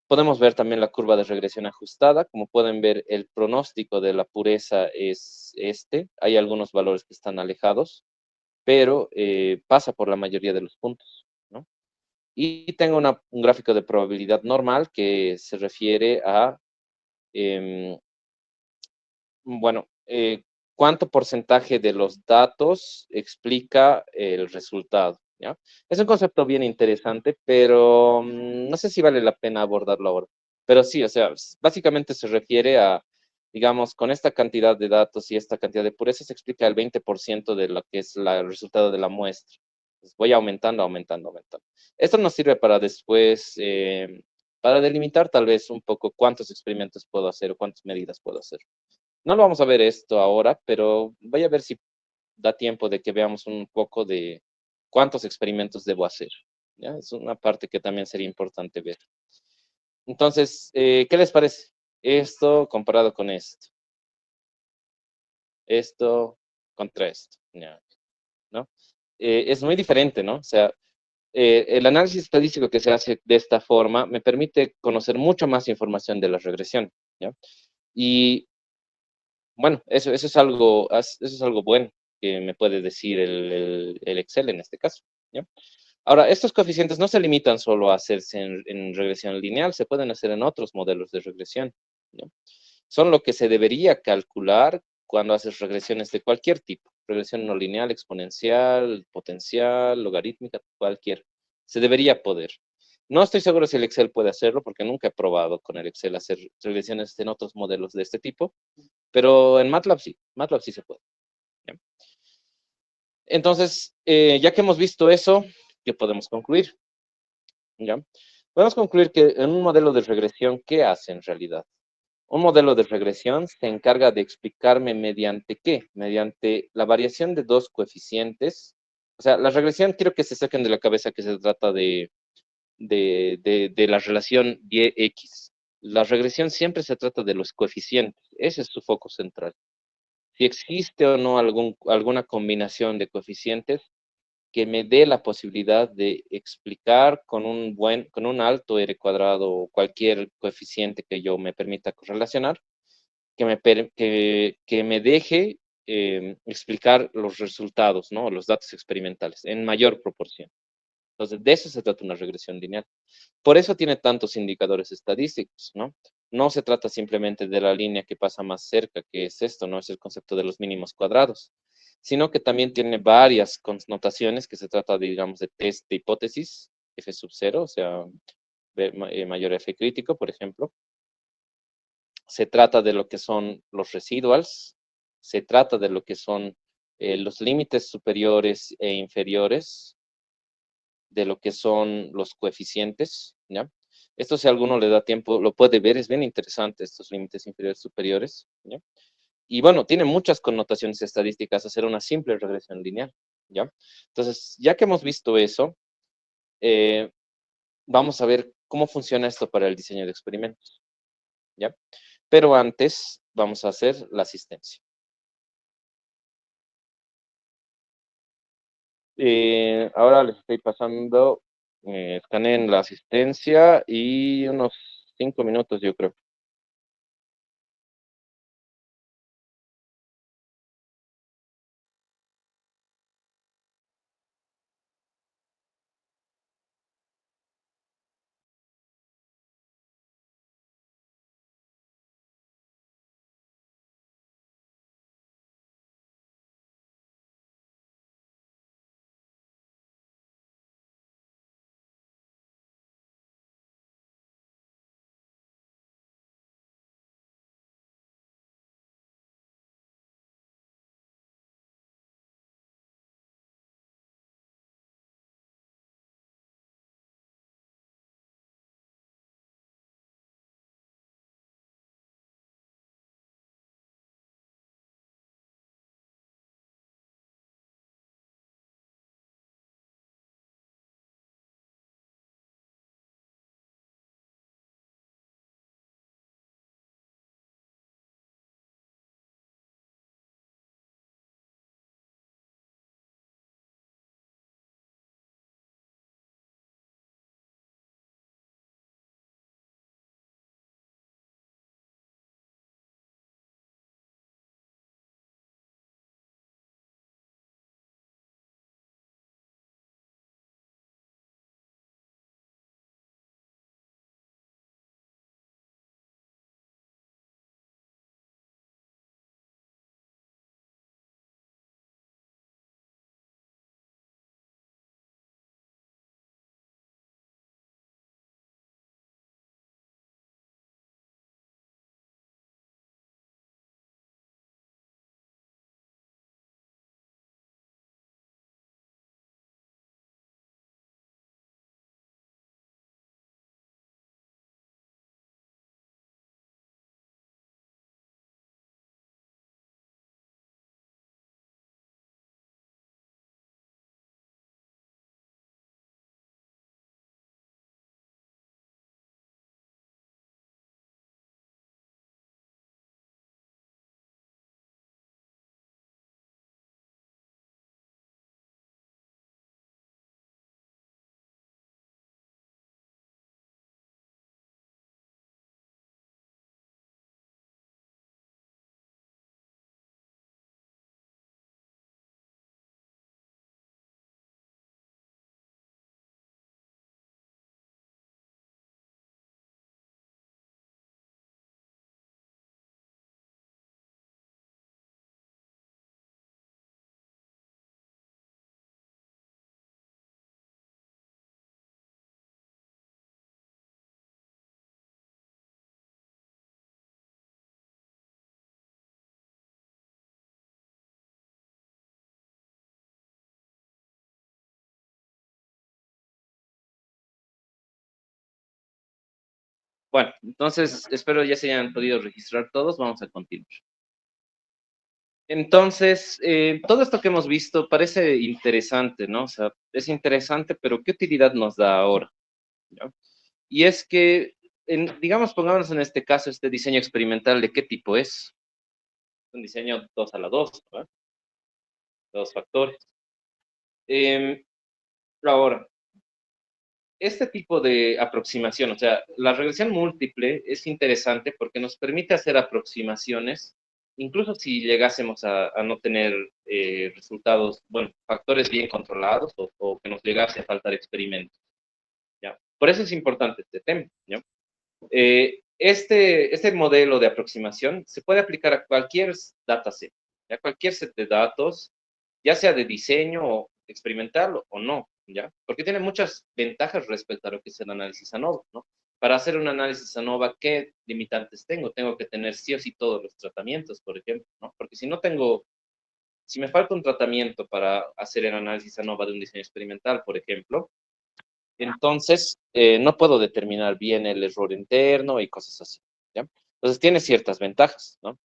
Speaker 1: Podemos ver también la curva de regresión ajustada. Como pueden ver, el pronóstico de la pureza es este. Hay algunos valores que están alejados, pero pasa por la mayoría de los puntos, ¿no? Y tengo un gráfico de probabilidad normal que se refiere a, em, bueno, cuánto porcentaje de los datos explica el resultado, ¿ya? Es un concepto bien interesante, pero no sé si vale la pena abordarlo ahora. Pero sí, o sea, básicamente se refiere a, digamos, con esta cantidad de datos y esta cantidad de pureza se explica el 20% de lo que es el resultado de la muestra. Entonces, voy aumentando, aumentando, aumentando. Esto nos sirve para después, para delimitar tal vez un poco cuántos experimentos puedo hacer o cuántas medidas puedo hacer. No lo vamos a ver esto ahora, pero voy a ver si da tiempo de que veamos un poco de cuántos experimentos debo hacer. ¿Ya? Es una parte que también sería importante ver. Entonces, ¿qué les parece? Esto comparado con esto contra esto, ¿ya? ¿No? Es muy diferente, ¿no? O sea, el análisis estadístico que se hace de esta forma me permite conocer mucho más información de la regresión, ¿ya? Y bueno, eso es algo bueno que me puede decir el Excel en este caso, ¿ya? Ahora, estos coeficientes no se limitan solo a hacerse en regresión lineal, se pueden hacer en otros modelos de regresión, ¿no? Son lo que se debería calcular cuando haces regresiones de cualquier tipo, regresión no lineal, exponencial, potencial, logarítmica, cualquier. Se debería poder. No estoy seguro si el Excel puede hacerlo porque nunca he probado con el Excel hacer regresiones en otros modelos de este tipo, pero en MATLAB sí se puede. ¿Ya? Entonces, ya que hemos visto eso, ¿qué podemos concluir? ¿Ya? Podemos concluir que en un modelo de regresión, ¿qué hace en realidad? Un modelo de regresión se encarga de explicarme mediante qué, mediante la variación de dos coeficientes. O sea, la regresión quiero que se saquen de la cabeza que se trata de la relación y-x. La regresión siempre se trata de los coeficientes, ese es su foco central. Si existe o no alguna combinación de coeficientes que me dé la posibilidad de explicar con un alto R cuadrado o cualquier coeficiente que yo me permita correlacionar, que me deje explicar los resultados, ¿no? Los datos experimentales en mayor proporción. Entonces, de eso se trata una regresión lineal. Por eso tiene tantos indicadores estadísticos, ¿no? No se trata simplemente de la línea que pasa más cerca, que es esto, ¿no? Es el concepto de los mínimos cuadrados, sino que también tiene varias connotaciones que se trata, de, digamos, de test de hipótesis, F sub 0, o sea, mayor F crítico, por ejemplo. Se trata de lo que son los residuals, se trata de lo que son los límites superiores e inferiores, de lo que son los coeficientes, ¿ya? Esto si a alguno le da tiempo, lo puede ver, es bien interesante estos límites inferiores superiores, ¿ya? Y bueno, tiene muchas connotaciones estadísticas hacer una simple regresión lineal, ¿ya? Entonces, ya que hemos visto eso, eh, vamos a ver cómo funciona esto para el diseño de experimentos, ¿ya? Pero antes vamos a hacer la asistencia. Ahora les estoy pasando, escaneen la asistencia y unos 5 minutos, yo creo. Bueno, entonces espero ya se hayan podido registrar todos. Vamos a continuar. Entonces, todo esto que hemos visto parece interesante, ¿no? O sea, es interesante, pero ¿qué utilidad nos da ahora? ¿Ya? Y es que, digamos, pongámonos en este caso, este diseño experimental, ¿de qué tipo es? Un diseño 2 a la 2, ¿verdad? Dos factores. Em, ahora, este tipo de aproximación, o sea, la regresión múltiple es interesante porque nos permite hacer aproximaciones, incluso si llegásemos a no tener resultados, bueno, factores bien controlados o que nos llegase a faltar experimentos. ¿Ya? Por eso es importante este tema. ¿Ya? Este modelo de aproximación se puede aplicar a cualquier dataset, a cualquier set de datos, ya sea de diseño o experimental o no, ¿ya? Porque tiene muchas ventajas respecto a lo que es el análisis ANOVA, ¿no? Para hacer un análisis ANOVA, ¿qué limitantes tengo? Tengo que tener sí o sí todos los tratamientos, por ejemplo, ¿no? Porque si no tengo, si me falta un tratamiento para hacer el análisis ANOVA de un diseño experimental, por ejemplo, entonces no puedo determinar bien el error interno y cosas así, ¿ya? Entonces tiene ciertas ventajas, ¿no?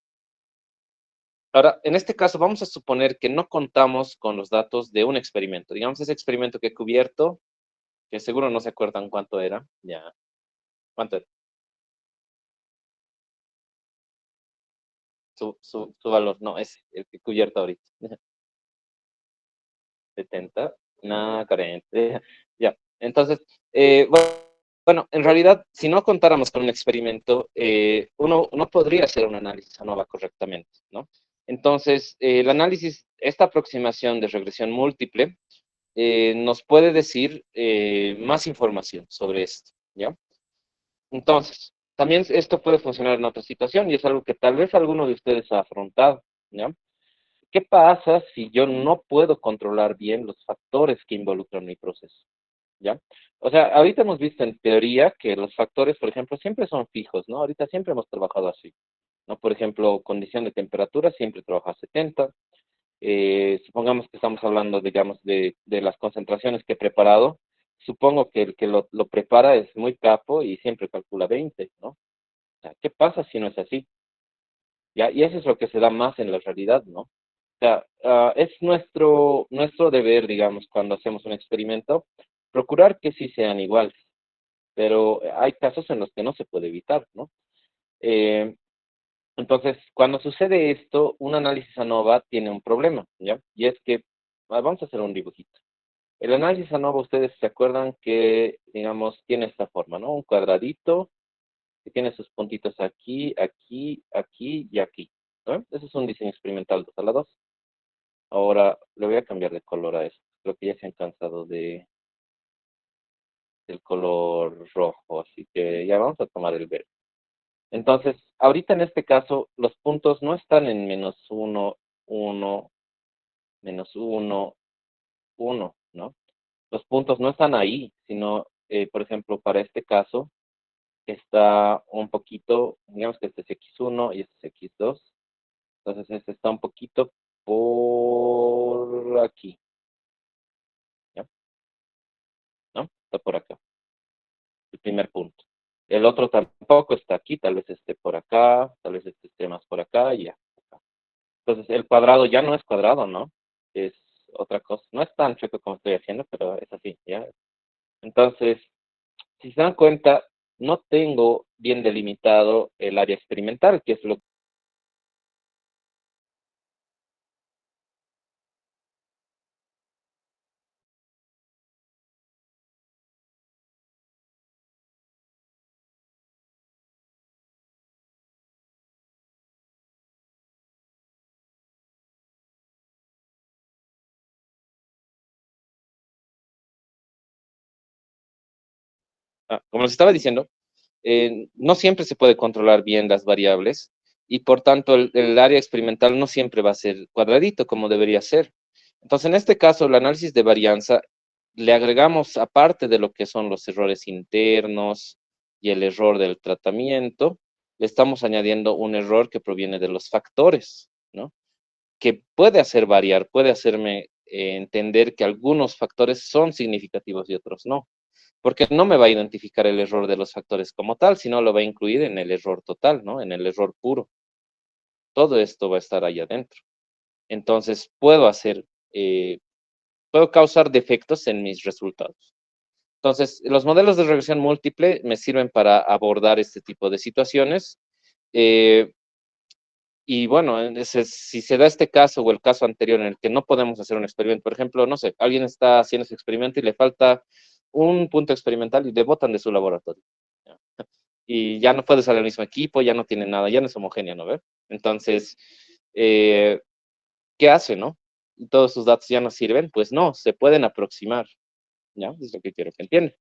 Speaker 1: Ahora, en este caso vamos a suponer que no contamos con los datos de un experimento. Digamos, ese experimento que he cubierto, que seguro no se acuerdan cuánto era, ya, cuánto era, su valor, no, es el que he cubierto ahorita. 70, no, 40, ya. Entonces, bueno, en realidad, si no contáramos con un experimento, uno no podría hacer un análisis ANOVA correctamente, ¿no? Entonces, el análisis, esta aproximación de regresión múltiple, nos puede decir más información sobre esto, ¿ya? Entonces, también esto puede funcionar en otra situación y es algo que tal vez alguno de ustedes ha afrontado, ¿ya? ¿Qué pasa si yo no puedo controlar bien los factores que involucran mi proceso? ¿Ya? O sea, ahorita hemos visto en teoría que los factores, por ejemplo, siempre son fijos, ¿no? Ahorita siempre hemos trabajado así, ¿no? Por ejemplo, condición de temperatura siempre trabaja a 70. Supongamos que estamos hablando, digamos, de las concentraciones que he preparado. Supongo que el que lo prepara es muy capo y siempre calcula 20, ¿no? O sea, ¿qué pasa si no es así? ¿Ya? Y eso es lo que se da más en la realidad, ¿no? O sea, es nuestro deber, digamos, cuando hacemos un experimento, procurar que sí sean iguales, pero hay casos en los que no se puede evitar, ¿no? Eh, entonces, cuando sucede esto, un análisis ANOVA tiene un problema, ¿ya? Y es que, vamos a hacer un dibujito. El análisis ANOVA, ustedes se acuerdan que, digamos, tiene esta forma, ¿no? Un cuadradito que tiene sus puntitos aquí, aquí, aquí y aquí, ¿no? Ese es un diseño experimental 2 a la 2. Ahora le voy a cambiar de color a esto. Creo que ya se han cansado del color rojo, así que ya vamos a tomar el verde. Entonces, ahorita en este caso, los puntos no están en -1, 1, -1, 1, ¿no? Los puntos no están ahí, sino, por ejemplo, para este caso, está un poquito, digamos que este es X1 y este es X2. Entonces, este está un poquito por aquí, ¿ya? ¿No? Está por acá. El primer punto. El otro tampoco está aquí, tal vez esté por acá, tal vez esté más por acá y ya. Entonces el cuadrado ya no es cuadrado, ¿no? Es otra cosa. No es tan chueco como estoy haciendo, pero es así, ¿ya? Entonces, si se dan cuenta, no tengo bien delimitado el área experimental, que es lo. Como les estaba diciendo, no siempre se puede controlar bien las variables y por tanto el área experimental no siempre va a ser cuadradito como debería ser. Entonces, en este caso, el análisis de varianza le agregamos, aparte de lo que son los errores internos y el error del tratamiento, le estamos añadiendo un error que proviene de los factores, ¿no? Que puede hacer variar, puede hacerme entender que algunos factores son significativos y otros no. porque no me va a identificar el error de los factores como tal, sino lo va a incluir en el error total, ¿no? En el error puro. Todo esto va a estar ahí adentro. Entonces, eh, puedo causar defectos en mis resultados. Entonces, los modelos de regresión múltiple me sirven para abordar este tipo de situaciones. eh, y bueno, si se da este caso o el caso anterior en el que no podemos hacer un experimento, por ejemplo, no sé, alguien está haciendo ese experimento y le falta un punto experimental y le botan de su laboratorio. ¿Ya? Y ya no puede usar el mismo equipo, ya no tiene nada, ya no es homogéneo, ¿no ve? Entonces, eh, ¿qué hace, no? ¿Todos sus datos ya no sirven? Pues no, se pueden aproximar, ¿ya? Es lo que quiero que entiendan.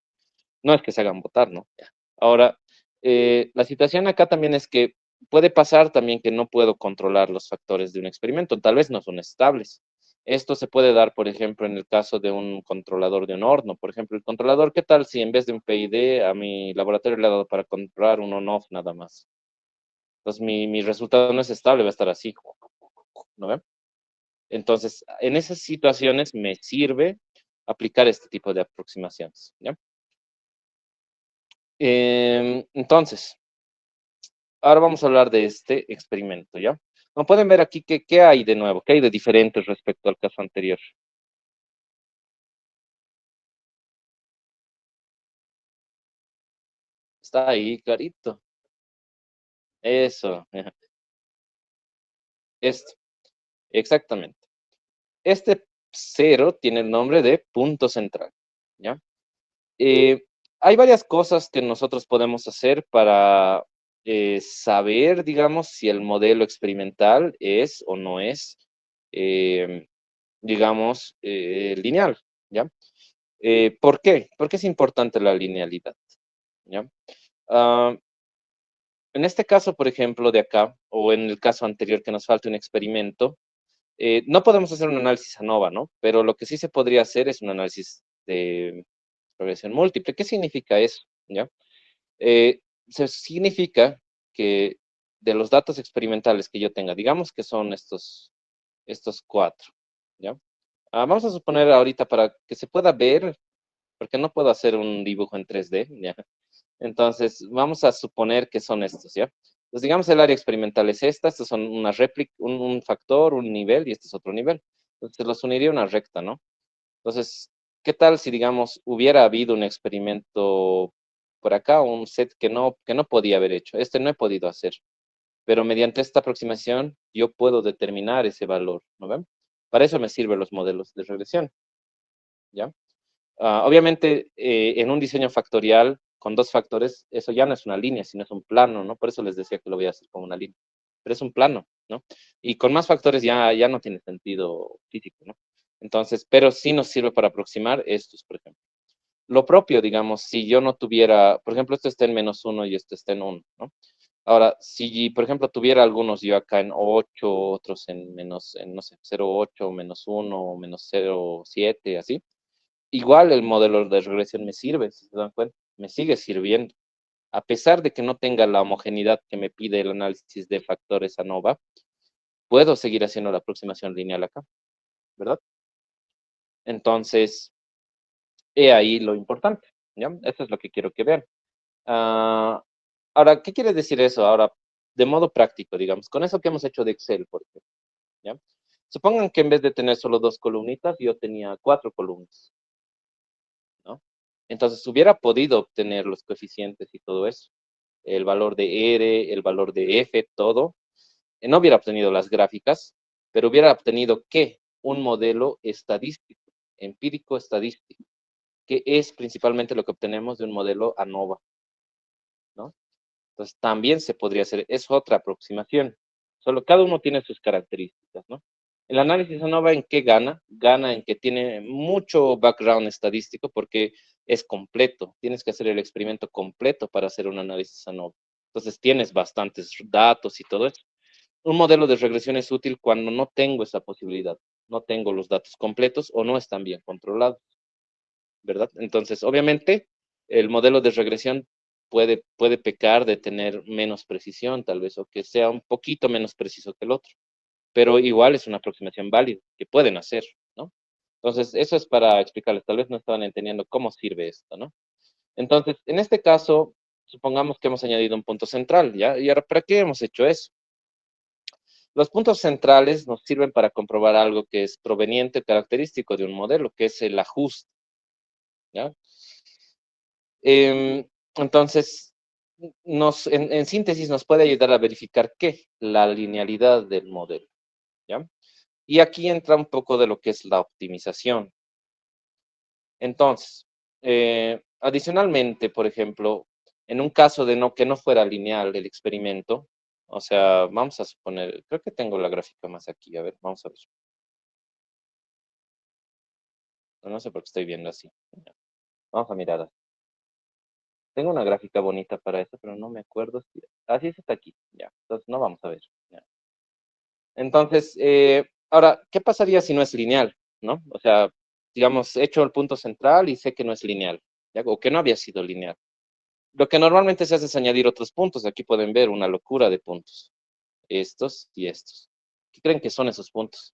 Speaker 1: No es que se hagan votar, ¿no? Ya. Ahora, la situación acá también es que puede pasar también que no puedo controlar los factores de un experimento, tal vez no son estables. Esto se puede dar, por ejemplo, en el caso de un controlador de un horno. Por ejemplo, el controlador, ¿qué tal si en vez de un PID a mi laboratorio le ha dado para controlar un on-off nada más? Entonces, mi resultado no es estable, va a estar así, ¿no ven? Entonces, en esas situaciones me sirve aplicar este tipo de aproximaciones, ¿ya? Entonces, ahora vamos a hablar de este experimento, ¿ya? Como pueden ver aquí, ¿qué hay de nuevo? ¿Qué hay de diferente respecto al caso anterior? Está ahí, clarito. Eso. Esto, exactamente. Este cero tiene el nombre de punto central, ¿ya? Eh, Hay varias cosas que nosotros podemos hacer para saber, digamos, si el modelo experimental es o no es, eh, digamos, lineal, ¿ya? ¿Por qué? Porque es importante la linealidad, ¿ya? Ah, en este caso, por ejemplo, de acá, o en el caso anterior que nos falta un experimento, no podemos hacer un análisis ANOVA, ¿no? Pero lo que sí se podría hacer es un análisis de regresión múltiple. ¿Qué significa eso? ¿Ya? Significa que de los datos experimentales que yo tenga, digamos que son estos cuatro, ¿ya? Vamos a suponer ahorita para que se pueda ver, porque no puedo hacer un dibujo en 3D, ¿ya? Entonces, vamos a suponer que son estos, ¿ya? Entonces, digamos, el área experimental es esta, estos son una réplica, un factor, un nivel, y este es otro nivel. Entonces, los uniría una recta, ¿no? Entonces, ¿qué tal si, digamos, hubiera habido un experimento por acá, un set que no podía haber hecho? Este no he podido hacer, pero mediante esta aproximación yo puedo determinar ese valor, ¿no ven? Para eso me sirven los modelos de regresión, ¿ya? Obviamente, en un diseño factorial con dos factores, eso ya no es una línea, sino es un plano, ¿no? Por eso les decía que lo voy a hacer como una línea. Pero es un plano, ¿no? Y con más factores ya no tiene sentido físico, ¿no? Entonces, pero sí nos sirve para aproximar estos, por ejemplo. Lo propio, digamos, si yo no tuviera, por ejemplo, esto está en -1 y esto está en 1, ¿no? Ahora, si, por ejemplo, tuviera algunos yo acá en 8, otros en no sé, 0,8, -1, -0,7, así, igual el modelo de regresión me sirve, si se dan cuenta, me sigue sirviendo. A pesar de que no tenga la homogeneidad que me pide el análisis de factores ANOVA, puedo seguir haciendo la aproximación lineal acá, ¿verdad? Entonces, he ahí lo importante, ¿ya? Eso es lo que quiero que vean. Ah, Ahora, ¿qué quiere decir eso? Ahora, de modo práctico, digamos, con eso que hemos hecho de Excel, por ejemplo, ¿ya? Supongan que en vez de tener solo dos columnitas, yo tenía cuatro columnas, ¿no? Entonces, hubiera podido obtener los coeficientes y todo eso, el valor de R, el valor de F, todo. No hubiera obtenido las gráficas, pero hubiera obtenido, ¿qué? Un modelo estadístico, empírico estadístico, que es principalmente lo que obtenemos de un modelo ANOVA, ¿no? Entonces, también se podría hacer, es otra aproximación. Solo cada uno tiene sus características, ¿no? El análisis ANOVA, ¿en qué gana? Gana en que tiene mucho background estadístico porque es completo. Tienes que hacer el experimento completo para hacer un análisis ANOVA. Entonces, tienes bastantes datos y todo eso. Un modelo de regresión es útil cuando no tengo esa posibilidad, no tengo los datos completos o no están bien controlados, ¿verdad? Entonces, obviamente, el modelo de regresión puede pecar de tener menos precisión, tal vez, o que sea un poquito menos preciso que el otro, pero igual es una aproximación válida que pueden hacer, ¿no? Entonces, eso es para explicarles, tal vez no estaban entendiendo cómo sirve esto, ¿no? Entonces, en este caso, supongamos que hemos añadido un punto central, ¿ya? ¿Y ahora para qué hemos hecho eso? Los puntos centrales nos sirven para comprobar algo que es proveniente, característico de un modelo, que es el ajuste, ¿ya? Entonces, en síntesis, nos puede ayudar a verificar qué, la linealidad del modelo, ¿ya? Y aquí entra un poco de lo que es la optimización. Entonces, adicionalmente, por ejemplo, en un caso de que no fuera lineal el experimento, o sea, vamos a suponer, creo que tengo la gráfica más aquí, a ver, vamos a ver. No sé por qué estoy viendo así. Vamos a mirar. Tengo una gráfica bonita para eso, pero no me acuerdo si... Así es, está aquí, ya. Entonces, no vamos a ver. Ya. Entonces, ahora, ¿qué pasaría si no es lineal? ¿No? O sea, digamos, he hecho el punto central y sé que no es lineal, ¿ya? O que no había sido lineal. Lo que normalmente se hace es añadir otros puntos. Aquí pueden ver una locura de puntos. Estos y estos. ¿Qué creen que son esos puntos?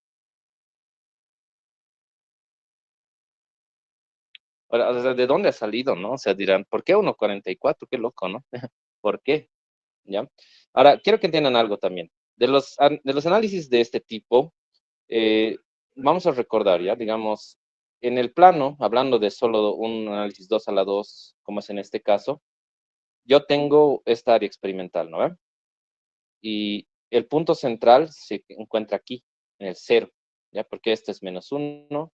Speaker 1: Ahora, o sea, ¿de dónde ha salido, no? O sea, dirán, ¿por qué 1,44? Qué loco, ¿no? ¿Por qué? ¿Ya? Ahora, quiero que entiendan algo también. De los análisis de este tipo, eh, vamos a recordar, ¿ya? Digamos, en el plano, hablando de solo un análisis 2 a la 2, como es en este caso, yo tengo esta área experimental, ¿no? Y el punto central se encuentra aquí, en el cero, ¿ya? Porque este es -1,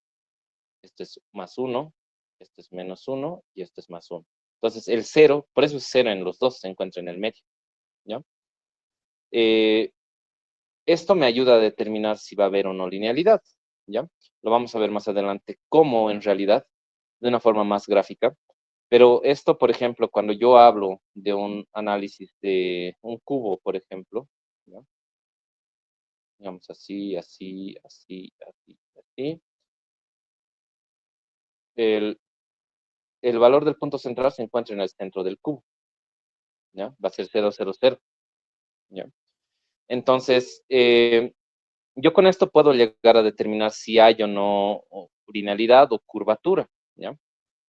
Speaker 1: este es +1, este es -1 y este es +1. Entonces, el cero, por eso es cero en los dos, se encuentra en el medio, ¿ya? Eh, Esto me ayuda a determinar si va a haber o no linealidad, ¿ya? Lo vamos a ver más adelante cómo en realidad, de una forma más gráfica. Pero esto, por ejemplo, cuando yo hablo de un análisis de un cubo, por ejemplo, ¿ya? Digamos así, así, así, así, así. El, el valor del punto central se encuentra en el centro del cubo, ¿ya? Va a ser 0, 0, 0, ¿ya? Entonces, yo con esto puedo llegar a determinar si hay o no linealidad o curvatura, ¿ya?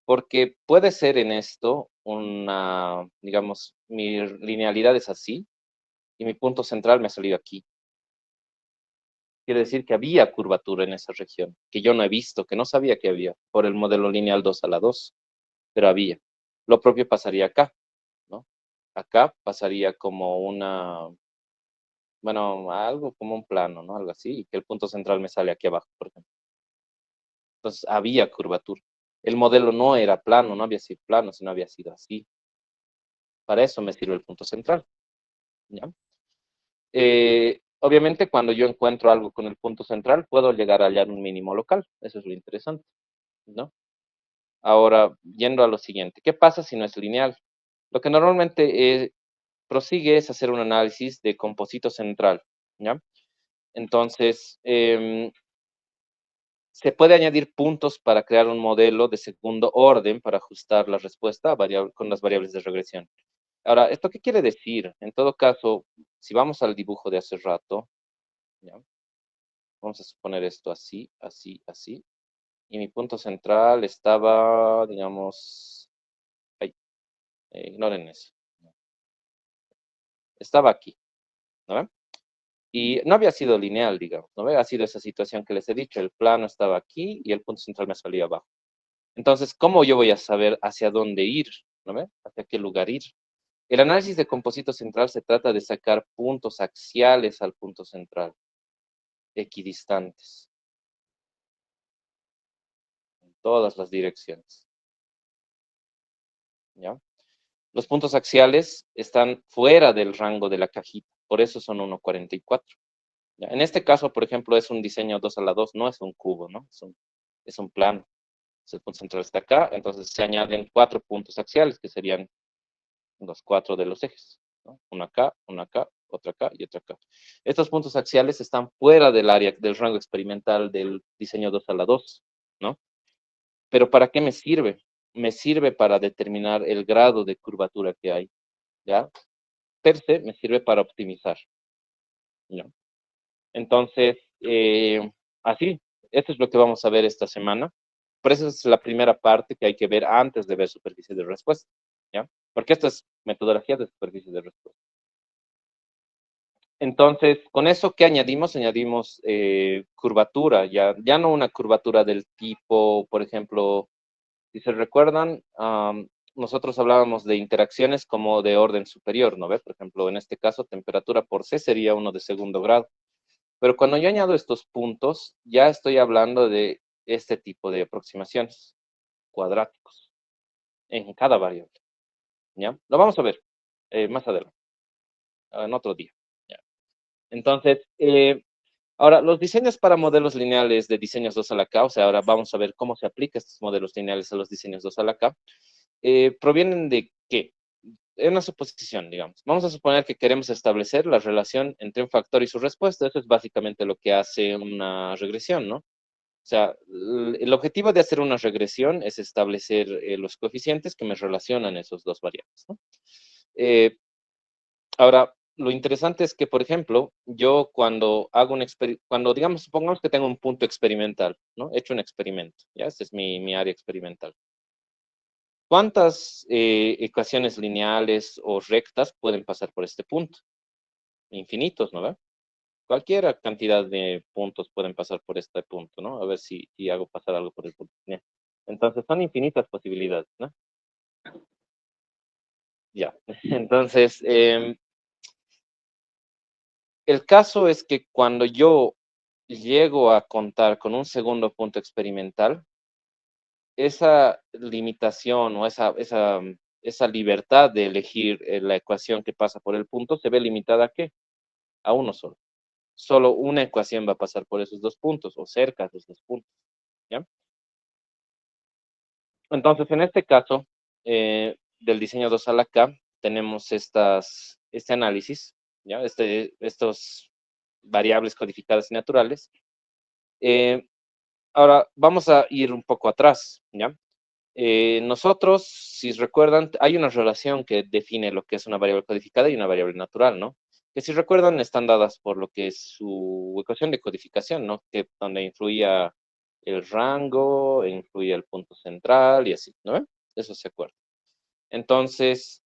Speaker 1: Porque puede ser en esto una, digamos, mi linealidad es así y mi punto central me ha salido aquí. Quiere decir que había curvatura en esa región, que yo no he visto, que no sabía que había, por el modelo lineal 2 a la 2, pero había. Lo propio pasaría acá, ¿no? Acá pasaría como una, bueno, algo como un plano, ¿no? Algo así, y que el punto central me sale aquí abajo, por ejemplo. Entonces, había curvatura. El modelo no era plano, no había sido plano, sino había sido así. Para eso me sirve el punto central, ¿ya? Obviamente, cuando yo encuentro algo con el punto central, puedo llegar a hallar un mínimo local. Eso es lo interesante, ¿no? Ahora, yendo a lo siguiente, ¿qué pasa si no es lineal? Lo que normalmente prosigue es hacer un análisis de composito central, ¿ya? Entonces, se puede añadir puntos para crear un modelo de segundo orden para ajustar la respuesta con las variables de regresión. Ahora, ¿esto qué quiere decir? En todo caso, si vamos al dibujo de hace rato, ¿ya? Vamos a suponer esto así, así, así. Y mi punto central estaba, digamos, ay, ignoren eso. Estaba aquí, ¿no ven? Y no había sido lineal, digamos, ¿no ve? Ha sido esa situación que les he dicho, el plano estaba aquí y el punto central me salía abajo. Entonces, ¿cómo yo voy a saber hacia dónde ir? ¿No ve? ¿Hacia qué lugar ir? El análisis de compósito central se trata de sacar puntos axiales al punto central, equidistantes, en todas las direcciones, ¿ya? Los puntos axiales están fuera del rango de la cajita, por eso son 1,44. ¿Ya? En este caso, por ejemplo, es un diseño 2 a la 2, no es un cubo, ¿no? Es un plano. El punto central está acá, entonces se añaden 4 puntos axiales, que serían los 4 de los ejes, ¿no? Uno acá, otro acá y otro acá. Estos puntos axiales están fuera del área, del rango experimental del diseño 2 a la 2, ¿no? Pero ¿para qué me sirve? Me sirve para determinar el grado de curvatura que hay, ¿ya? Per se me sirve para optimizar, ¿ya? Entonces, así, esto es lo que vamos a ver esta semana. por eso es la primera parte que hay que ver antes de ver superficie de respuesta, ¿ya? Porque esto es metodología de superficie de respuesta. Entonces, con eso, ¿qué añadimos? Añadimos curvatura, ya no una curvatura del tipo, por ejemplo, si se recuerdan, nosotros hablábamos de interacciones como de orden superior, ¿no ve? Por ejemplo, en este caso, temperatura por C sería uno de segundo grado. Pero cuando yo añado estos puntos, ya estoy hablando de este tipo de aproximaciones cuadráticos en cada variable, ¿ya? Lo vamos a ver más adelante, en otro día, ¿ya? Entonces, ahora, los diseños para modelos lineales de diseños 2 a la K, o sea, ahora vamos a ver cómo se aplica estos modelos lineales a los diseños 2 a la K, provienen de qué? Es una suposición, digamos. Vamos a suponer que queremos establecer la relación entre un factor y su respuesta. Eso es básicamente lo que hace una regresión, ¿no? O sea, el objetivo de hacer una regresión es establecer los coeficientes que me relacionan esos dos variables, ¿no? Eh, Ahora, lo interesante es que, por ejemplo, yo cuando hago cuando, digamos, supongamos que tengo un punto experimental, ¿no? He hecho un experimento, ¿ya? Este es mi área experimental. ¿Cuántas ecuaciones lineales o rectas pueden pasar por este punto? Infinitos, ¿no? ¿Ve? Cualquier cantidad de puntos pueden pasar por este punto, ¿no? A ver si hago pasar algo por el punto. Bien. Entonces, son infinitas posibilidades, ¿no? Ya. Entonces, el caso es que cuando yo llego a contar con un segundo punto experimental, esa limitación o esa libertad de elegir la ecuación que pasa por el punto se ve limitada ¿a qué? A uno solo. Solo una ecuación va a pasar por esos dos puntos o cerca de esos dos puntos, ¿ya? Entonces, en este caso, del diseño 2 a la K, tenemos este análisis, ¿ya? Estos variables codificadas y naturales. Eh, Ahora, vamos a ir un poco atrás, ¿ya? Nosotros, si recuerdan, hay una relación que define lo que es una variable codificada y una variable natural, ¿no? Que si recuerdan, están dadas por lo que es su ecuación de codificación, ¿no? Que donde influía el rango, influía el punto central y así, ¿no? Eso se acuerda. Entonces,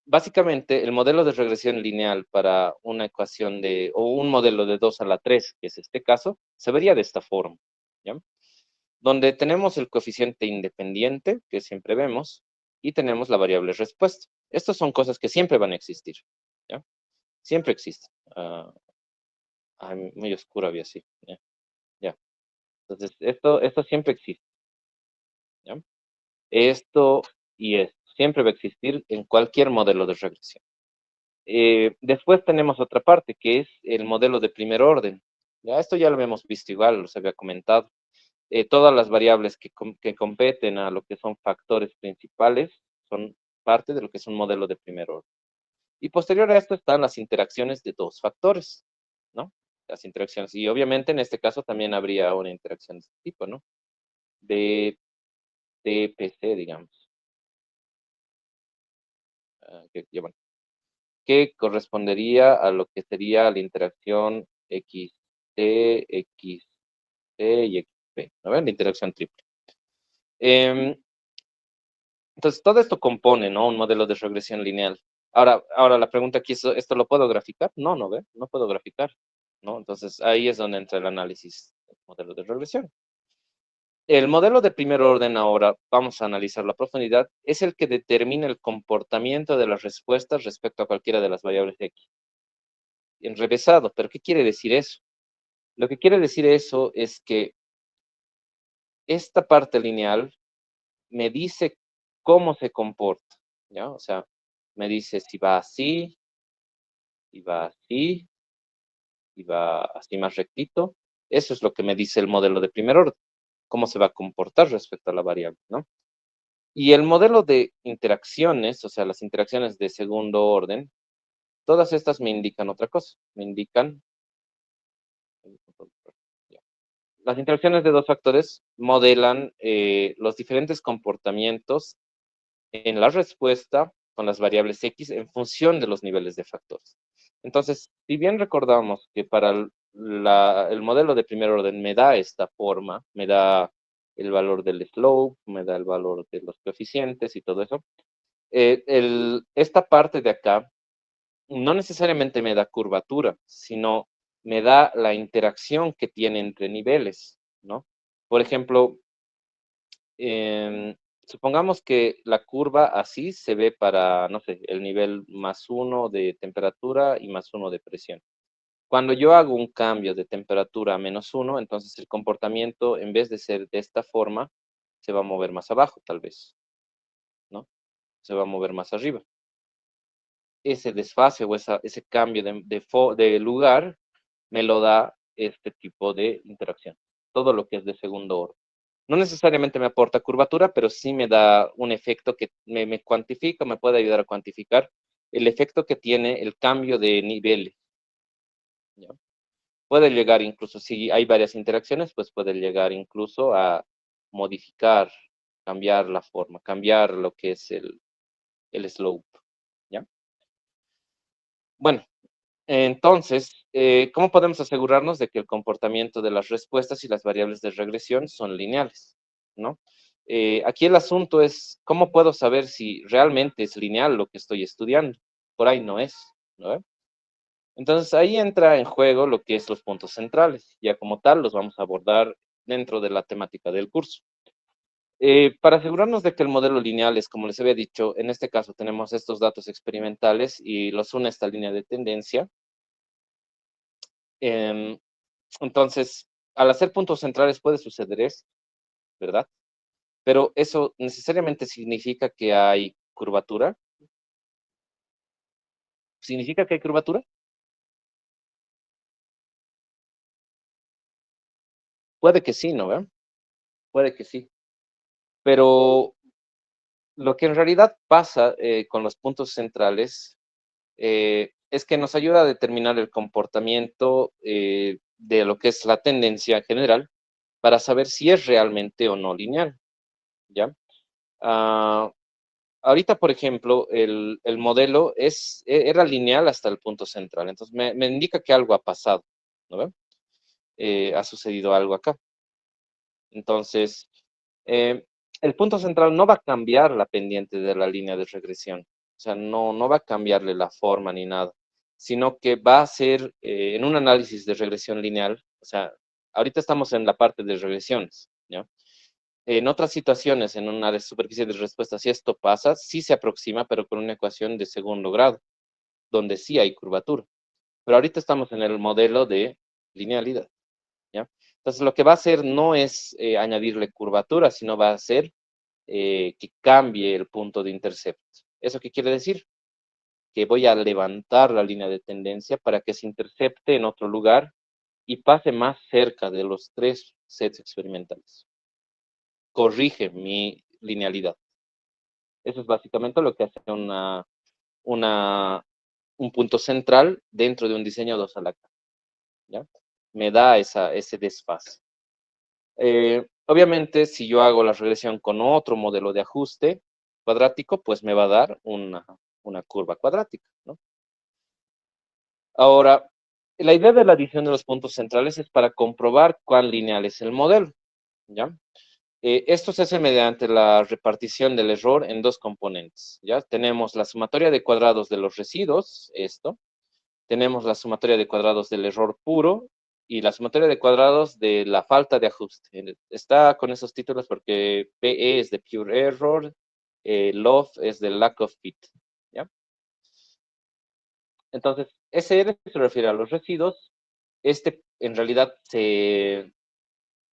Speaker 1: básicamente, el modelo de regresión lineal para una ecuación o un modelo de 2 a la 3, que es este caso, se vería de esta forma, ¿ya? Donde tenemos el coeficiente independiente, que siempre vemos, y tenemos la variable respuesta. Estas son cosas que siempre van a existir, ¿ya? Siempre existen. Muy oscuro había así, ¿ya? Ya. Entonces, esto siempre existe, ¿ya? Esto y esto siempre va a existir en cualquier modelo de regresión. Después tenemos otra parte, que es el modelo de primer orden. Ya, esto ya lo habíamos visto igual, los había comentado. Todas las variables que competen a lo que son factores principales son parte de lo que es un modelo de primer orden. Y posterior a esto están las interacciones de dos factores, ¿no? Las interacciones. Y obviamente en este caso también habría una interacción de este tipo, ¿no? De PC, digamos. Bueno, que correspondería a lo que sería la interacción XT, XT y XP, ¿no ven? La interacción triple. Entonces, todo esto compone, ¿no? Un modelo de regresión lineal. Ahora la pregunta aquí es, ¿esto lo puedo graficar? No, no, ¿ve? No puedo graficar, ¿no? Entonces, ahí es donde entra el análisis del modelo de regresión. El modelo de primer orden ahora, vamos a analizarlo a profundidad, es el que determina el comportamiento de las respuestas respecto a cualquiera de las variables X. Enrevesado, ¿pero qué quiere decir eso? Lo que quiere decir eso es que esta parte lineal me dice cómo se comporta, ¿ya? O sea, me dice si va así, si va así, si va así más rectito. Eso es lo que me dice el modelo de primer orden, cómo se va a comportar respecto a la variable, ¿no? Y el modelo de interacciones, o sea, las interacciones de segundo orden, todas estas me indican otra cosa, me indican, las interacciones de dos factores modelan los diferentes comportamientos en la respuesta con las variables X en función de los niveles de factores. Entonces, si bien recordamos que para el modelo de primer orden me da esta forma, me da el valor del slope, me da el valor de los coeficientes y todo eso. Esta parte de acá no necesariamente me da curvatura, sino me da la interacción que tiene entre niveles, ¿no? Por ejemplo, supongamos que la curva así se ve para, no sé, el nivel +1 de temperatura y +1 de presión. Cuando yo hago un cambio de temperatura a -1, entonces el comportamiento, en vez de ser de esta forma, se va a mover más abajo, tal vez, ¿no? Se va a mover más arriba. Ese desfase o ese cambio de lugar me lo da este tipo de interacción. Todo lo que es de segundo orden. No necesariamente me aporta curvatura, pero sí me da un efecto que me cuantifica, me puede ayudar a cuantificar el efecto que tiene el cambio de niveles, ¿ya? Puede llegar incluso, si hay varias interacciones, pues puede llegar incluso a modificar, cambiar la forma, cambiar lo que es el slope, ¿ya? Bueno, entonces, ¿cómo podemos asegurarnos de que el comportamiento de las respuestas y las variables de regresión son lineales, ¿no? Aquí el asunto es, ¿cómo puedo saber si realmente es lineal lo que estoy estudiando? Por ahí no es, ¿no? Entonces, ahí entra en juego lo que es los puntos centrales. Ya como tal, los vamos a abordar dentro de la temática del curso. Para asegurarnos de que el modelo lineal es, como les había dicho, en este caso tenemos estos datos experimentales y los une esta línea de tendencia. Em, entonces, al hacer puntos centrales puede suceder eso, ¿verdad? Pero eso necesariamente significa que hay curvatura. ¿Significa que hay curvatura? Puede que sí, ¿no? Puede que sí. Pero lo que en realidad pasa con los puntos centrales es que nos ayuda a determinar el comportamiento de lo que es la tendencia general para saber si es realmente o no lineal, ¿ya? Ah, ahorita, por ejemplo, el modelo era lineal hasta el punto central, entonces me indica que algo ha pasado, ¿no ve? Ha sucedido algo acá. Entonces, eh, el punto central no va a cambiar la pendiente de la línea de regresión, o sea, no va a cambiarle la forma ni nada, sino que va a ser en un análisis de regresión lineal, o sea, ahorita estamos en la parte de regresiones, ¿ya? En otras situaciones, en una superficie de respuesta, si esto pasa, sí se aproxima, pero con una ecuación de segundo grado, donde sí hay curvatura. Pero ahorita estamos en el modelo de linealidad, ¿ya? Entonces, lo que va a hacer no es añadirle curvatura, sino va a hacer que cambie el punto de intercepto. ¿Eso qué quiere decir? Que voy a levantar la línea de tendencia para que se intercepte en otro lugar y pase más cerca de los tres sets experimentales. Corrige mi linealidad. Eso es básicamente lo que hace una, un punto central dentro de un diseño 2 a la cara, ¿ya? Me da ese desfase. Obviamente, si yo hago la regresión con otro modelo de ajuste cuadrático, pues me va a dar una curva cuadrática, ¿no? Ahora, la idea de la adición de los puntos centrales es para comprobar cuán lineal es el modelo, ¿ya? Esto se hace mediante la repartición del error en dos componentes, ¿ya? Tenemos la sumatoria de cuadrados de los residuos, esto. Tenemos la sumatoria de cuadrados del error puro y la sumatoria de cuadrados de la falta de ajuste. Está con esos títulos porque PE es de pure error, LOF es de lack of fit, ¿ya? Entonces, SR se refiere a los residuos. Este en realidad se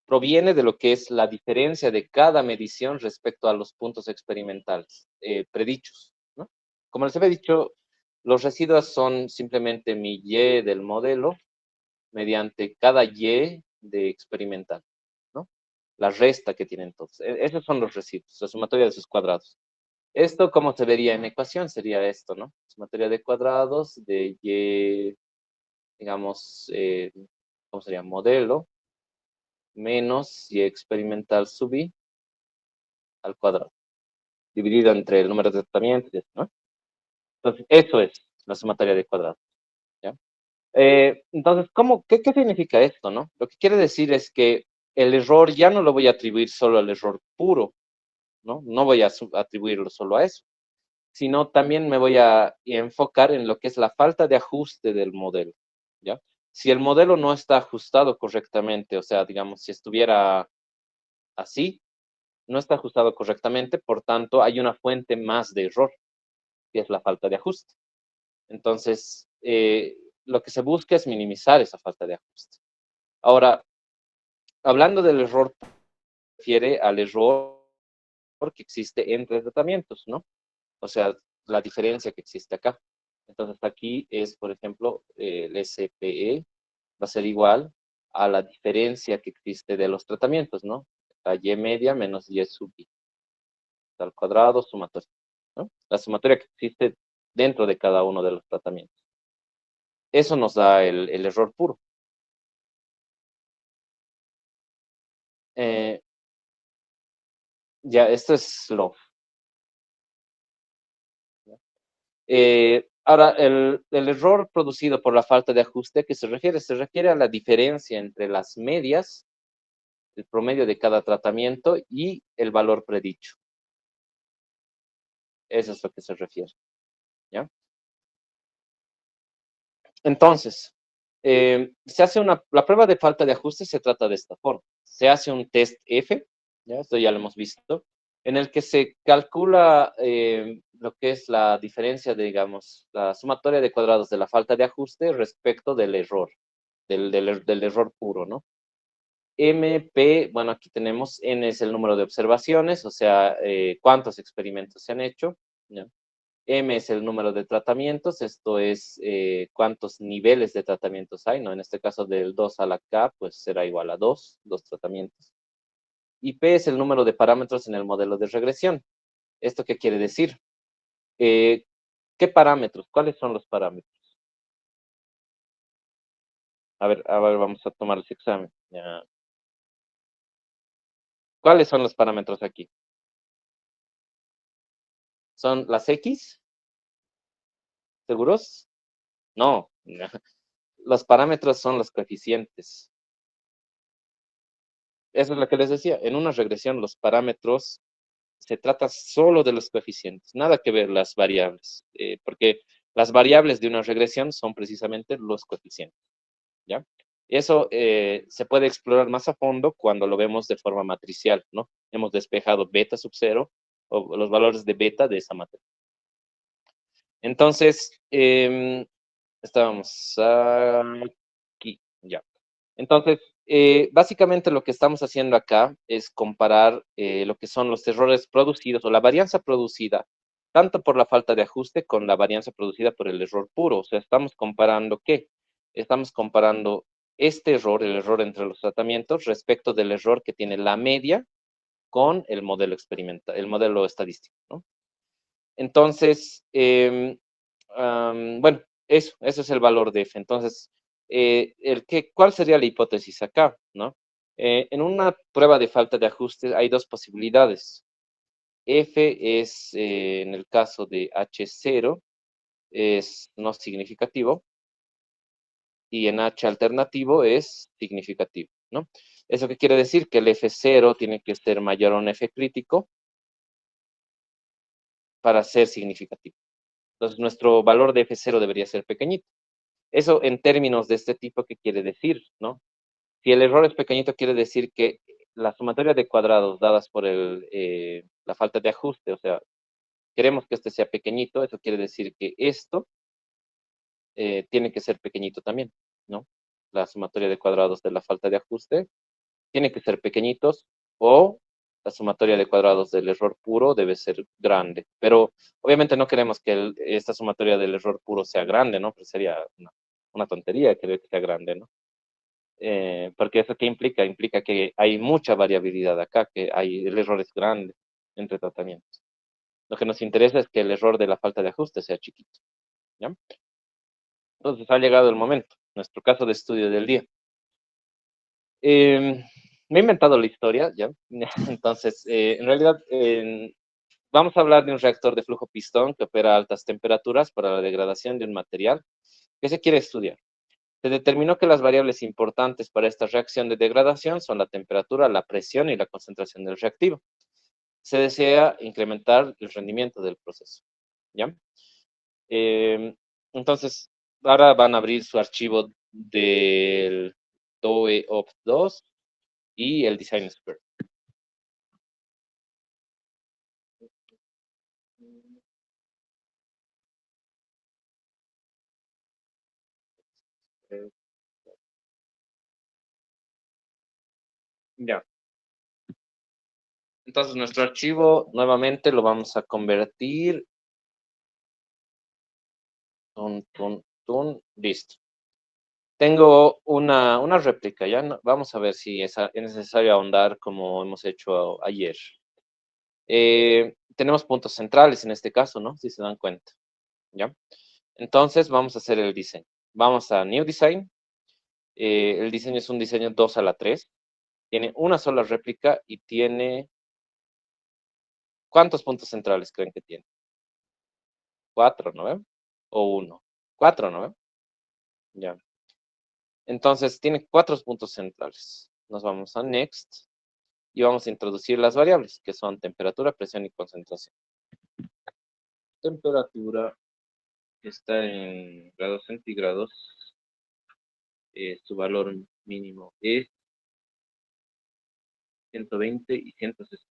Speaker 1: proviene de lo que es la diferencia de cada medición respecto a los puntos experimentales predichos, ¿no? Como les había dicho, los residuos son simplemente mi Y del modelo mediante cada Y de experimental, ¿no? La resta que tienen todos. Esos son los residuos, la sumatoria de sus cuadrados. Esto, ¿cómo se vería en ecuación? Sería esto, ¿no? Sumatoria de cuadrados de Y, digamos, ¿cómo sería? Modelo menos Y experimental sub I al cuadrado, dividido entre el número de tratamientos, ¿no? Entonces, eso es la sumatoria de cuadrados, ¿ya? Entonces, ¿qué significa esto, no? Lo que quiere decir es que el error ya no lo voy a atribuir solo al error puro, ¿no? No voy a atribuirlo solo a eso, sino también me voy a enfocar en lo que es la falta de ajuste del modelo, ¿ya? Si el modelo no está ajustado correctamente, o sea, digamos, si estuviera así, no está ajustado correctamente, por tanto, hay una fuente más de error, que es la falta de ajuste. Entonces, lo que se busca es minimizar esa falta de ajuste. Ahora, hablando del error, refiere al error que existe entre tratamientos, ¿no? O sea, la diferencia que existe acá. Entonces, aquí es, por ejemplo, el SPE va a ser igual a la diferencia que existe de los tratamientos, ¿no? La Y media menos Y sub I, al cuadrado, sumatoria, ¿no? La sumatoria que existe dentro de cada uno de los tratamientos. Eso nos da el error puro. Eh, ya, esto es lo. Ahora, el error producido por la falta de ajuste, ¿a qué se refiere? Se refiere a la diferencia entre las medias, el promedio de cada tratamiento y el valor predicho. Eso es lo que se refiere, ¿ya? Entonces, se hace la prueba de falta de ajuste se trata de esta forma. Se hace un test F, ¿ya? Esto ya lo hemos visto, en el que se calcula lo que es la diferencia de, digamos, la sumatoria de cuadrados de la falta de ajuste respecto del error, del error puro, ¿no? MP, bueno, aquí tenemos N es el número de observaciones, o sea, cuántos experimentos se han hecho, ¿ya? M es el número de tratamientos, esto es cuántos niveles de tratamientos hay, ¿no? En este caso del 2 a la K, pues será igual a 2 tratamientos. Y P es el número de parámetros en el modelo de regresión. ¿Esto qué quiere decir? Eh, ¿Qué parámetros? ¿Cuáles son los parámetros? A ver, vamos a tomar ese examen. Ya. ¿Cuáles son los parámetros aquí? ¿Son las X? ¿Seguros? No. Los parámetros son los coeficientes. Eso es lo que les decía. En una regresión, los parámetros se trata solo de los coeficientes, nada que ver las variables, porque las variables de una regresión son precisamente los coeficientes, ¿ya? Eso se puede explorar más a fondo cuando lo vemos de forma matricial, ¿no? Hemos despejado beta sub 0 o los valores de beta de esa matriz. Entonces, estábamos aquí, ya. Entonces, básicamente lo que estamos haciendo acá es comparar lo que son los errores producidos o la varianza producida, tanto por la falta de ajuste con la varianza producida por el error puro. O sea, estamos comparando ¿qué? Estamos comparando este error, el error entre los tratamientos, respecto del error que tiene la media con el modelo experimental, el modelo estadístico, ¿no? Entonces, bueno, eso es el valor de F. Entonces, ¿cuál sería la hipótesis acá, no? En una prueba de falta de ajuste hay dos posibilidades. F es, en el caso de H0, es no significativo, y en H alternativo es significativo, ¿no? ¿Eso qué quiere decir? Que el F0 tiene que ser mayor a un F crítico para ser significativo. Entonces, nuestro valor de F0 debería ser pequeñito. Eso en términos de este tipo, ¿qué quiere decir, no? Si el error es pequeñito, quiere decir que la sumatoria de cuadrados dadas por la falta de ajuste, o sea, queremos que este sea pequeñito, eso quiere decir que esto tiene que ser pequeñito también, ¿no? La sumatoria de cuadrados de la falta de ajuste tiene que ser pequeñitos o la sumatoria de cuadrados del error puro debe ser grande. Pero obviamente no queremos que esta sumatoria del error puro sea grande, ¿no? Pues sería una tontería querer que sea grande, ¿no? Porque eso qué implica? Implica que hay mucha variabilidad acá, que el error es grande entre tratamientos. Lo que nos interesa es que el error de la falta de ajuste sea chiquito, ¿ya? Entonces ha llegado el momento, nuestro caso de estudio del día. Me he inventado la historia, ¿ya? Entonces, en realidad, vamos a hablar de un reactor de flujo pistón que opera a altas temperaturas para la degradación de un material que se quiere estudiar. Se determinó que las variables importantes para esta reacción de degradación son la temperatura, la presión y la concentración del reactivo. Se desea incrementar el rendimiento del proceso, ¿ya? Entonces, ahora van a abrir su archivo del DOE Opt 2 y el Design Expert. Ya. Entonces, nuestro archivo nuevamente lo vamos a convertir. Listo. Tengo una réplica, ¿ya? Vamos a ver si es necesario ahondar como hemos hecho ayer. Tenemos puntos centrales en este caso, ¿no? Si se dan cuenta, ¿ya? Entonces, vamos a hacer el diseño. Vamos a New Design. El diseño es un diseño 2 a la 3. Tiene una sola réplica y tiene... ¿Cuántos puntos centrales creen que tiene? 4, ¿no ve? O 1. 4, ¿no ve? Ya. Entonces, tiene 4 puntos centrales. Nos vamos a Next y vamos a introducir las variables, que son temperatura, presión y concentración. Temperatura está en grados centígrados. Su valor mínimo es 120 y 160.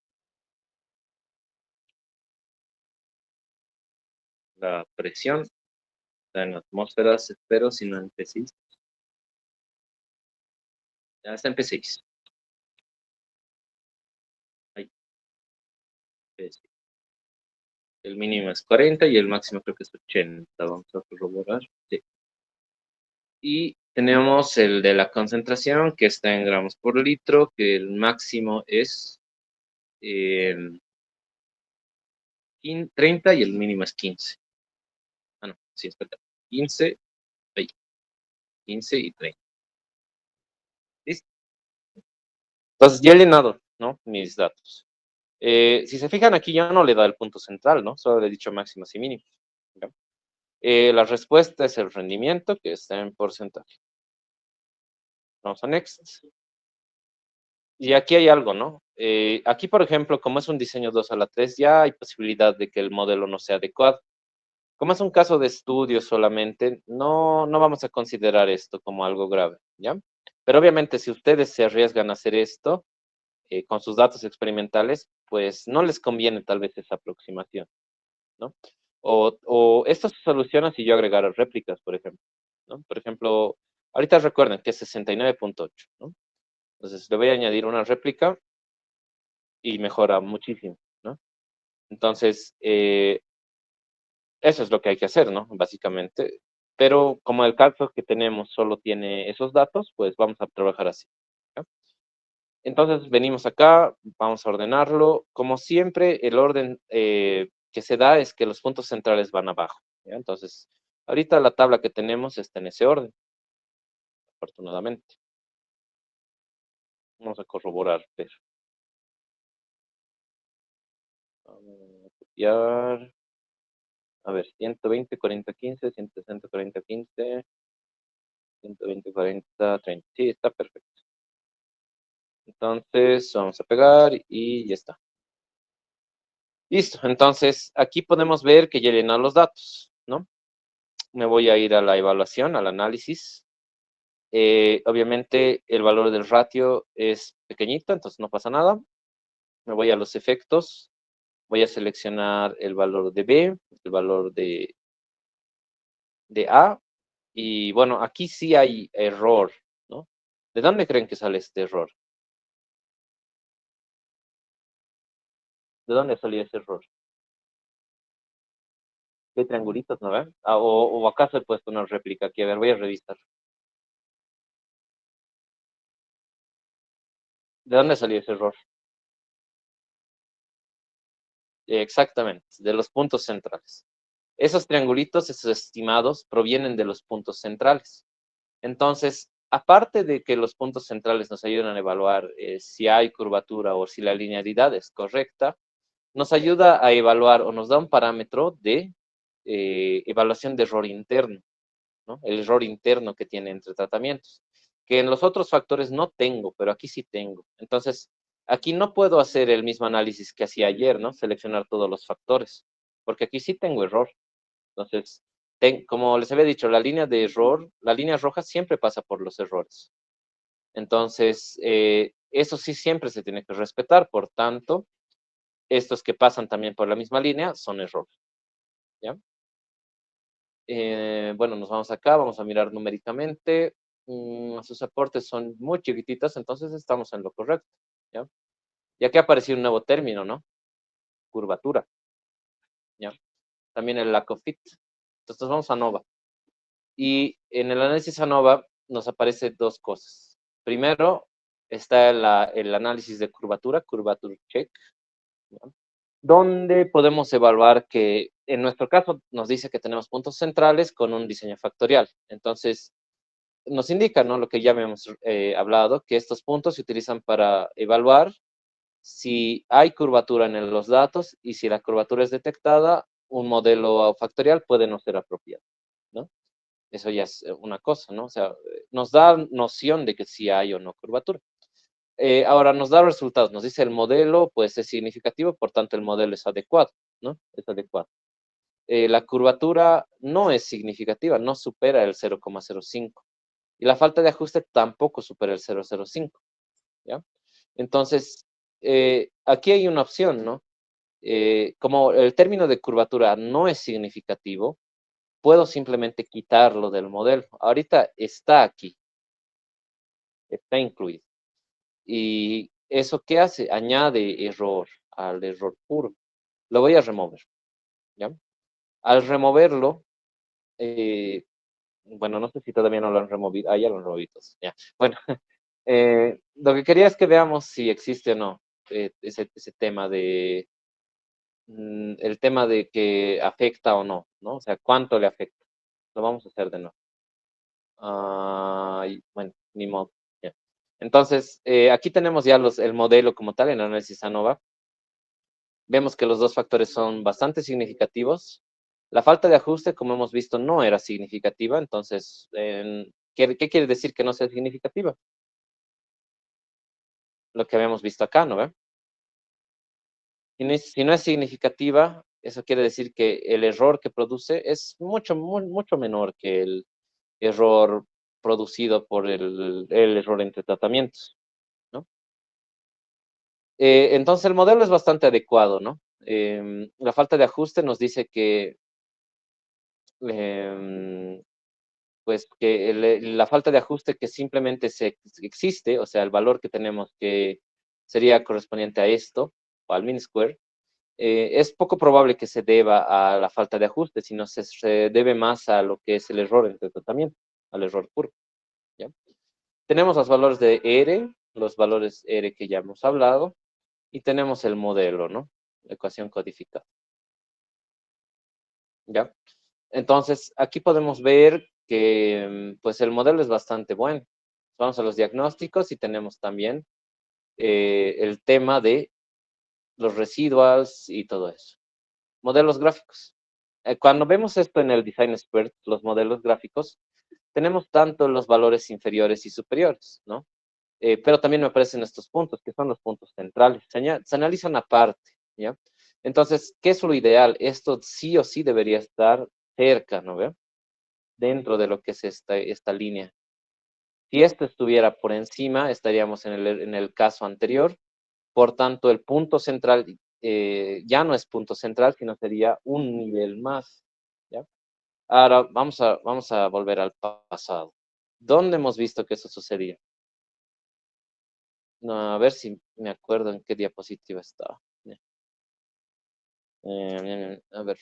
Speaker 1: La presión está en atmósferas, espero, si no en P6. Ya está en P6. Ahí, P6. El mínimo es 40 y el máximo creo que es 80. Vamos a corroborar. Sí. Y tenemos el de la concentración, que está en gramos por litro, que el máximo es 30 y el mínimo es 15. Ah, no, sí, espera. 15, 20, 15 y 30. ¿Listo? Entonces ya he llenado, ¿no? Mis datos. Si se fijan aquí ya no le da el punto central, ¿no? Solo le he dicho máximos y mínimos. ¿Ya? La respuesta es el rendimiento, que está en porcentaje. Vamos a Next. Y aquí hay algo, ¿no? Aquí, por ejemplo, como es un diseño 2 a la 3, ya hay posibilidad de que el modelo no sea adecuado. Como es un caso de estudio solamente, no vamos a considerar esto como algo grave, ¿ya? Pero obviamente si ustedes se arriesgan a hacer esto con sus datos experimentales, pues no les conviene tal vez esa aproximación, ¿no? O esto se soluciona si yo agregara réplicas, por ejemplo, ¿no? Por ejemplo, ahorita recuerden que es 69.8, ¿no? Entonces le voy a añadir una réplica y mejora muchísimo, ¿no? Entonces, eso es lo que hay que hacer, ¿no? Básicamente. Pero como el caso que tenemos solo tiene esos datos, pues vamos a trabajar así, ¿ya? Entonces venimos acá, vamos a ordenarlo. Como siempre, el orden que se da es que los puntos centrales van abajo, ¿ya? Entonces, ahorita la tabla que tenemos está en ese orden, afortunadamente. Vamos a corroborar, pero. Vamos a copiar. A ver, 120, 40, 15, 160, 40, 15, 120, 40, 30. Sí, está perfecto. Entonces, vamos a pegar y ya está. Listo. Entonces, aquí podemos ver que ya llenan los datos, ¿no? Me voy a ir a la evaluación, al análisis. Obviamente, el valor del ratio es pequeñito, entonces no pasa nada. Me voy a los efectos. Voy a seleccionar el valor de B, el valor de A. Y bueno, aquí sí hay error, ¿no? ¿De dónde creen que sale este error? ¿De dónde salió ese error? ¿Qué triangulitos, no ven? Ah, o acaso he puesto una réplica aquí. A ver, voy a revisar. ¿De dónde salió ese error? Exactamente, de los puntos centrales. Esos triangulitos, esos estimados, provienen de los puntos centrales. Entonces, aparte de que los puntos centrales nos ayudan a evaluar si hay curvatura o si la linealidad es correcta, nos ayuda a evaluar o nos da un parámetro de evaluación de error interno. ¿no? El error interno que tiene entre tratamientos, que en los otros factores no tengo, pero aquí sí tengo. Entonces, aquí no puedo hacer el mismo análisis que hacía ayer, ¿no? Seleccionar todos los factores, porque aquí sí tengo error. Entonces, como les había dicho, la línea de error, la línea roja siempre pasa por los errores. Entonces, eso sí siempre se tiene que respetar. Por tanto, estos que pasan también por la misma línea son errores. ¿Ya? Bueno, nos vamos acá, vamos a mirar numéricamente. Sus aportes son muy chiquititas, entonces estamos en lo correcto. ¿Ya? Y aquí apareció un nuevo término, ¿no? Curvatura. ¿Ya? También el lack of fit. Entonces vamos a ANOVA. Y en el análisis ANOVA nos aparece dos cosas. Primero, está el análisis de curvatura, curvature check, ¿no? Donde podemos evaluar que, en nuestro caso, nos dice que tenemos puntos centrales con un diseño factorial. Entonces, nos indica, ¿no? Lo que ya habíamos hablado, que estos puntos se utilizan para evaluar si hay curvatura en los datos y si la curvatura es detectada, un modelo factorial puede no ser apropiado, ¿no? Eso ya es una cosa, ¿no? O sea, nos da noción de que sí hay o no curvatura. Ahora nos da resultados, nos dice el modelo, pues es significativo, por tanto el modelo es adecuado, ¿no? Es adecuado. La curvatura no es significativa, no supera el 0,05. Y la falta de ajuste tampoco supera el 0,05, ¿ya? Entonces, aquí hay una opción, ¿no? Como el término de curvatura no es significativo, puedo simplemente quitarlo del modelo. Ahorita está aquí, está incluido. ¿Y eso qué hace? Añade error al error puro. Lo voy a remover, ¿ya? Al removerlo, bueno, no sé si todavía no lo han removido. Ah, ya lo han removido. Ya. Bueno, lo que quería es que veamos si existe o no ese tema de, el tema de que afecta o no, ¿no? O sea, cuánto le afecta. Lo vamos a hacer de nuevo. Bueno, ni modo. Ya. Entonces, aquí tenemos ya el modelo como tal en análisis ANOVA. Vemos que los dos factores son bastante significativos. La falta de ajuste, como hemos visto, no era significativa. Entonces, ¿qué quiere decir que no sea significativa? Lo que habíamos visto acá, ¿no ve? Si no es significativa, eso quiere decir que el error que produce es mucho menor que el error producido por el error entre tratamientos, ¿no? Entonces el modelo es bastante adecuado, ¿no? La falta de ajuste nos dice que, em, pues, que la falta de ajuste que simplemente existe, o sea, el valor que tenemos que sería correspondiente a esto, o al mean square, es poco probable que se deba a la falta de ajuste, sino se debe más a lo que es el error entre tratamiento, al error puro, ¿ya? Tenemos los valores de R, los valores R que ya hemos hablado, y tenemos el modelo, ¿no? La ecuación codificada, ¿ya? Entonces, aquí podemos ver que, pues, el modelo es bastante bueno. Vamos a los diagnósticos y tenemos también el tema de los residuals y todo eso. Modelos gráficos. Cuando vemos esto en el Design Expert, los modelos gráficos, tenemos tanto los valores inferiores y superiores, ¿no? Pero también me aparecen estos puntos, que son los puntos centrales. Se analizan aparte, ¿ya? Entonces, ¿qué es lo ideal? Esto sí o sí debería estar cerca, ¿no ve? Dentro de lo que es esta línea. Si esto estuviera por encima, estaríamos en el caso anterior. Por tanto, el punto central ya no es punto central, sino sería un nivel más, ¿ya? Ahora vamos a volver al pasado. ¿Dónde hemos visto que eso sucedía? No, a ver si me acuerdo en qué diapositiva estaba. A ver.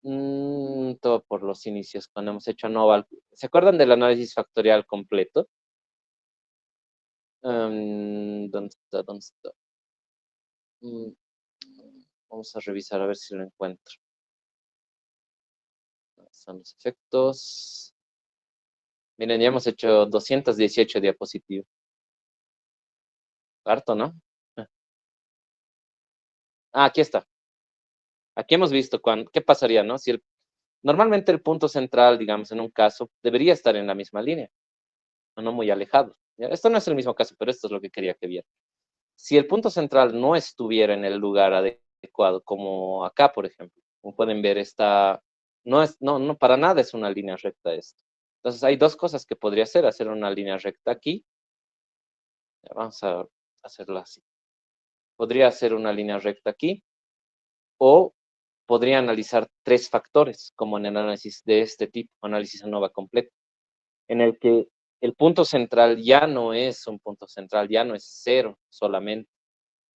Speaker 1: Todo por los inicios, cuando hemos hecho Noval. ¿Se acuerdan del análisis factorial completo? ¿Dónde está? ¿Dónde está? Mm, Vamos a revisar a ver si lo encuentro. Son los efectos. Miren, ya hemos hecho 218 diapositivas. Harto, ¿no? Aquí está. Aquí hemos visto qué pasaría, ¿no? Normalmente el punto central, digamos, en un caso, debería estar en la misma línea, o no muy alejado. ¿Ya? Esto no es el mismo caso, pero esto es lo que quería que viera. Si el punto central no estuviera en el lugar adecuado, como acá, por ejemplo, como pueden ver, no, para nada es una línea recta esto. Entonces hay dos cosas que podría hacer una línea recta aquí. Ya, vamos a hacerla así. Podría hacer una línea recta aquí, o podría analizar tres factores, como en el análisis de este tipo, análisis ANOVA completo, en el que el punto central ya no es un punto central, ya no es cero solamente,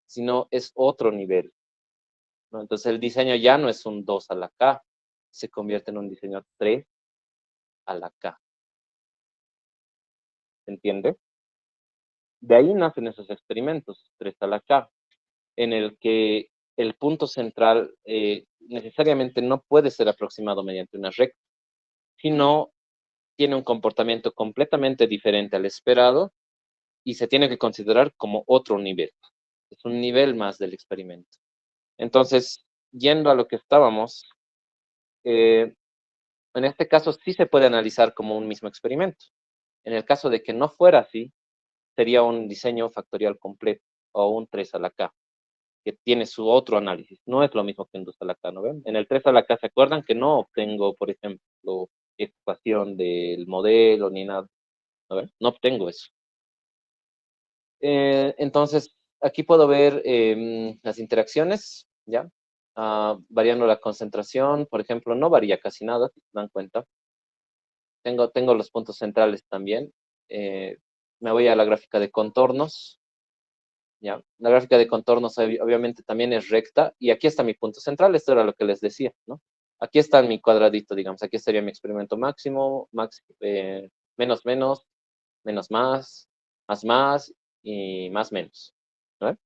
Speaker 1: sino es otro nivel, ¿no? Entonces el diseño ya no es un 2 a la K, se convierte en un diseño 3 a la K. ¿Se entiende? De ahí nacen esos experimentos, 3 a la K, en el que el punto central necesariamente no puede ser aproximado mediante una recta, sino tiene un comportamiento completamente diferente al esperado y se tiene que considerar como otro nivel. Es un nivel más del experimento. Entonces, yendo a lo que estábamos, eh, en este caso sí se puede analizar como un mismo experimento. En el caso de que no fuera así, sería un diseño factorial completo o un 3 a la K, que tiene su otro análisis. No es lo mismo que un 2 a la K, ¿no ven? En el 3 a la K, ¿se acuerdan que no obtengo, por ejemplo, ecuación del modelo ni nada? ¿No ven? No obtengo eso. Entonces, aquí puedo ver las interacciones, ¿ya? Variando la concentración, por ejemplo, no varía casi nada, si se dan cuenta. Tengo los puntos centrales también. Eh, Me voy a la gráfica de contornos, ¿ya? La gráfica de contornos obviamente también es recta, y aquí está mi punto central, esto era lo que les decía, ¿no? Aquí está mi cuadradito, digamos, aquí estaría mi experimento máximo, menos menos, menos más y más menos, ¿no?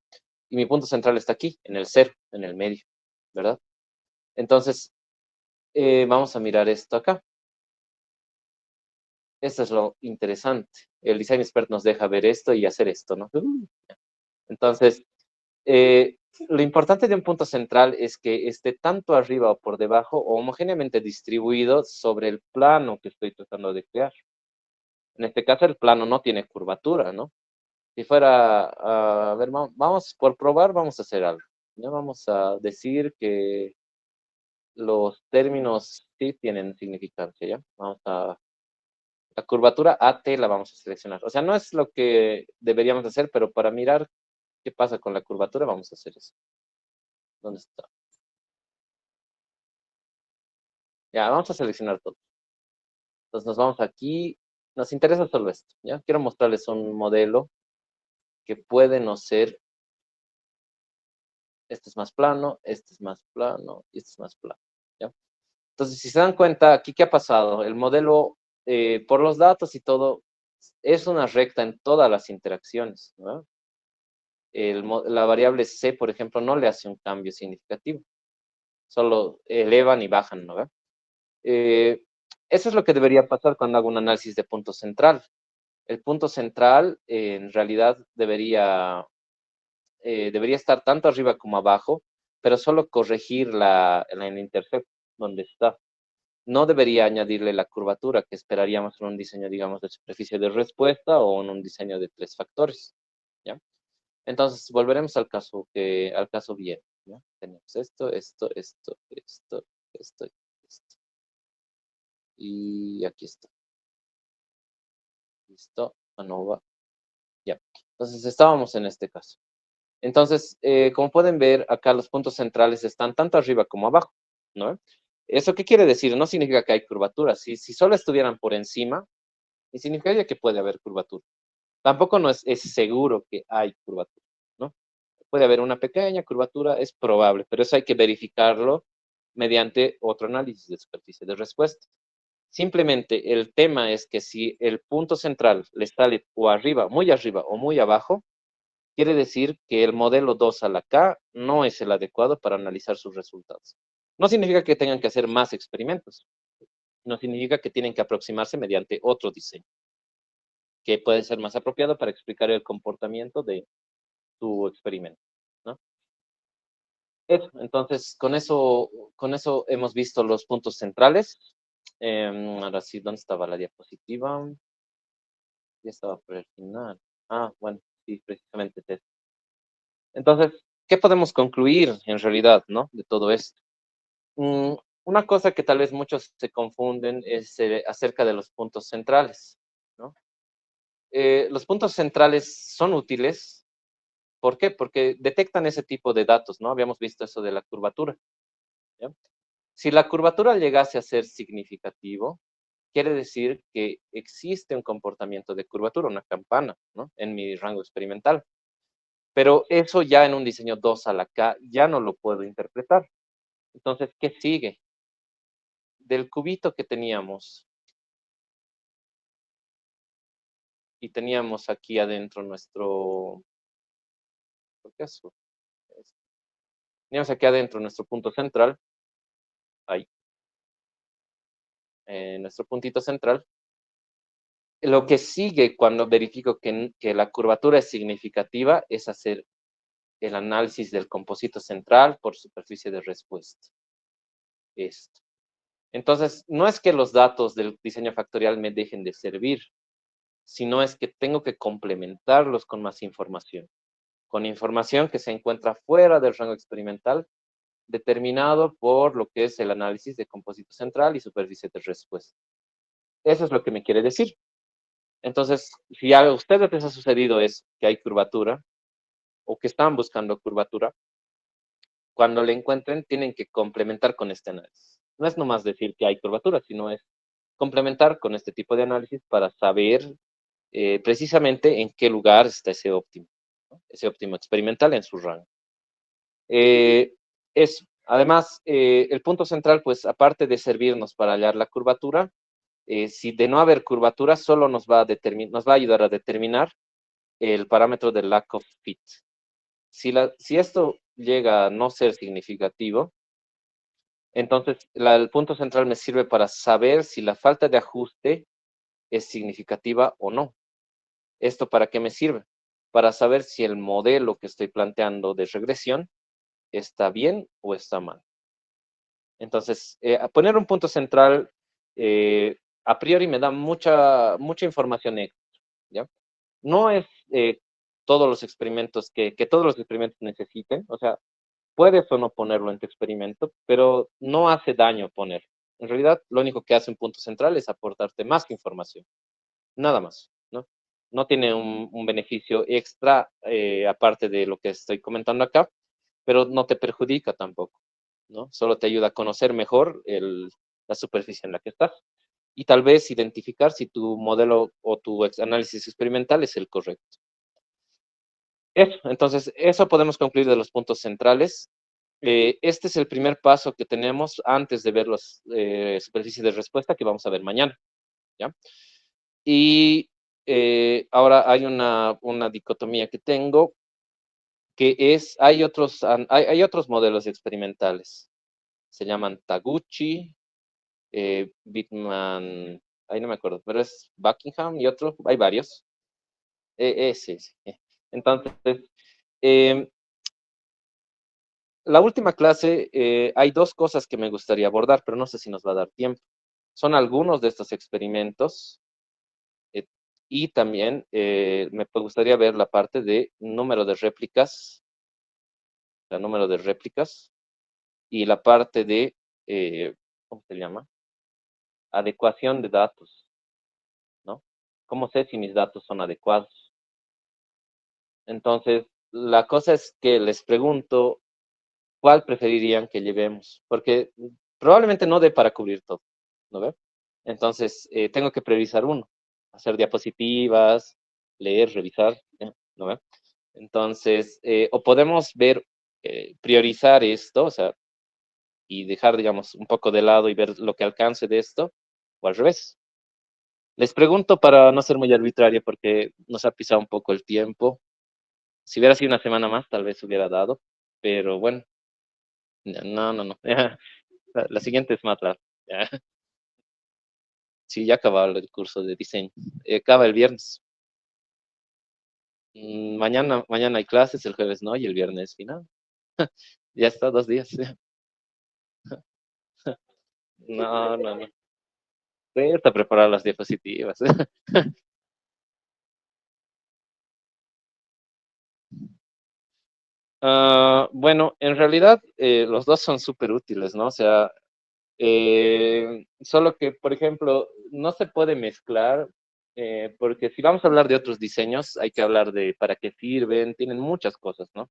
Speaker 1: Y mi punto central está aquí, en el cero, en el medio, ¿verdad? Entonces, vamos a mirar esto acá. Esto es lo interesante. El Design Expert nos deja ver esto y hacer esto, ¿no? Entonces, eh, lo importante de un punto central es que esté tanto arriba o por debajo o homogéneamente distribuido sobre el plano que estoy tratando de crear. En este caso, el plano no tiene curvatura, ¿no? Si fuera, a ver, vamos por probar, vamos a hacer algo. Ya vamos a decir que los términos sí tienen significancia, ¿ya? La curvatura AT la vamos a seleccionar. O sea, no es lo que deberíamos hacer, pero para mirar qué pasa con la curvatura, vamos a hacer eso. ¿Dónde está? Ya, vamos a seleccionar todo. Entonces nos vamos aquí. Nos interesa solo esto, ¿ya? Quiero mostrarles un modelo que puede no ser, este es más plano, este es más plano y este es más plano, ¿ya? Entonces, si se dan cuenta, aquí, ¿qué ha pasado? El modelo, por los datos y todo, es una recta en todas las interacciones, ¿no? La variable C, por ejemplo, no le hace un cambio significativo, solo elevan y bajan, ¿no? Eh, Eso es lo que debería pasar cuando hago un análisis de punto central. El punto central, en realidad, debería estar tanto arriba como abajo, pero solo corregir en el intercepto donde está. No debería añadirle la curvatura que esperaríamos en un diseño, digamos, de superficie de respuesta o en un diseño de tres factores, ¿ya? Entonces, volveremos al caso bien, ¿ya? Tenemos esto. Y aquí está. Listo, ANOVA, ya. Entonces, estábamos en este caso. Entonces, como pueden ver, acá los puntos centrales están tanto arriba como abajo, ¿no? ¿Eso qué quiere decir? No significa que hay curvatura. Si solo estuvieran por encima, significaría que puede haber curvatura. Tampoco no es seguro que hay curvatura, ¿no? Puede haber una pequeña curvatura, es probable, pero eso hay que verificarlo mediante otro análisis de superficie de respuesta. Simplemente el tema es que si el punto central le sale o arriba o muy abajo, quiere decir que el modelo 2 a la K no es el adecuado para analizar sus resultados. No significa que tengan que hacer más experimentos, no significa que tienen que aproximarse mediante otro diseño, que puede ser más apropiado para explicar el comportamiento de tu experimento, ¿no? Entonces, con eso hemos visto los puntos centrales. Ahora sí, ¿dónde estaba la diapositiva? Ya estaba por el final. Ah, bueno, sí, precisamente. Entonces, ¿qué podemos concluir en realidad, ¿no? De todo esto. Mm, una cosa que tal vez muchos se confunden es acerca de los puntos centrales, ¿no? Los puntos centrales son útiles. ¿Por qué? Porque detectan ese tipo de datos, ¿no? Habíamos visto eso de la curvatura, ¿ya? Si la curvatura llegase a ser significativo, quiere decir que existe un comportamiento de curvatura, una campana, ¿no? En mi rango experimental. Pero eso ya en un diseño 2 a la K ya no lo puedo interpretar. Entonces, ¿qué sigue? Del cubito que teníamos, y teníamos aquí adentro nuestro, ¿por qué eso? Teníamos aquí adentro nuestro punto central, ahí, nuestro puntito central. Lo que sigue cuando verifico que la curvatura es significativa es hacer el análisis del composito central por superficie de respuesta. Esto. Entonces, no es que los datos del diseño factorial me dejen de servir, sino es que tengo que complementarlos con información que se encuentra fuera del rango experimental, determinado por lo que es el análisis de composito central y superficie de respuesta. Eso es lo que me quiere decir. Entonces, si a ustedes les ha sucedido es que hay curvatura o que están buscando curvatura, cuando le encuentren tienen que complementar con este análisis. No es nomás decir que hay curvatura, sino es complementar con este tipo de análisis para saber precisamente en qué lugar está ese óptimo, ¿no? Ese óptimo experimental en su rango. Eso. Además, el punto central, pues aparte de servirnos para hallar la curvatura, si de no haber curvatura, solo nos va a ayudar a determinar el parámetro del lack of fit. Si esto llega a no ser significativo, entonces el punto central me sirve para saber si la falta de ajuste es significativa o no. ¿Esto para qué me sirve? Para saber si el modelo que estoy planteando de regresión está bien o está mal. Entonces, poner un punto central a priori me da mucha información extra, ¿ya? No es todos los experimentos que todos los experimentos necesiten, o sea, puedes o no ponerlo en tu experimento, pero no hace daño poner. En realidad, lo único que hace un punto central es aportarte más información, nada más, ¿no? No tiene un beneficio extra aparte de lo que estoy comentando acá, pero no te perjudica tampoco, ¿no? Solo te ayuda a conocer mejor la superficie en la que estás y tal vez identificar si tu modelo o tu análisis experimental es el correcto. Eso, entonces, eso podemos concluir de los puntos centrales. Este es el primer paso que tenemos antes de ver las superficies de respuesta que vamos a ver mañana, ¿ya? Y ahora hay una dicotomía que tengo, que es, hay otros modelos experimentales. Se llaman Taguchi, Bitman, ahí no me acuerdo, pero es Buckingham y otro, hay varios. Sí, sí. Entonces, eh, la última clase, hay dos cosas que me gustaría abordar, pero no sé si nos va a dar tiempo. Son algunos de estos experimentos eh, y también me gustaría ver la parte de número de réplicas, el número de réplicas y la parte de, ¿cómo se llama? Adecuación de datos, ¿no? ¿Cómo sé si mis datos son adecuados? Entonces, la cosa es que les pregunto, ¿cuál preferirían que llevemos? Porque probablemente no dé para cubrir todo, ¿no ve? Entonces, tengo que priorizar uno, hacer diapositivas, leer, revisar, ¿no ve? Entonces, o podemos ver, priorizar esto, o sea, y dejar, digamos, un poco de lado y ver lo que alcance de esto, o al revés. Les pregunto para no ser muy arbitrario porque nos ha pisado un poco el tiempo. Si hubiera sido una semana más, tal vez hubiera dado, pero bueno, no, no, no. La siguiente es más larga. Ya. Sí, ya acababa el curso de diseño. Acaba el viernes. Mañana hay clases, el jueves no, y el viernes final. Ya está, 2 días. No, no, no. Cuesta preparar las diapositivas. Bueno, en realidad los dos son súper útiles, ¿no? O sea, solo que, por ejemplo, no se puede mezclar, porque si vamos a hablar de otros diseños, hay que hablar de para qué sirven, tienen muchas cosas, ¿no?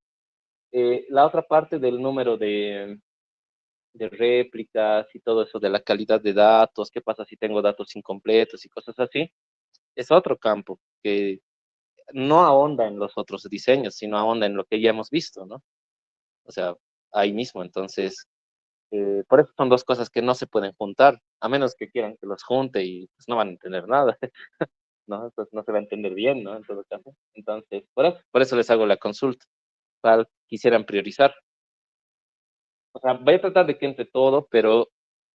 Speaker 1: La otra parte del número de réplicas y todo eso de la calidad de datos, qué pasa si tengo datos incompletos y cosas así, es otro campo que no ahonda en los otros diseños, sino ahonda en lo que ya hemos visto, ¿no? O sea, ahí mismo. Entonces, por eso son dos cosas que no se pueden juntar, a menos que quieran que los junte y pues no van a entender nada, ¿no? Entonces no se va a entender bien, ¿no? En todo caso. Entonces, por eso les hago la consulta, para quisieran priorizar. O sea, voy a tratar de que entre todo, pero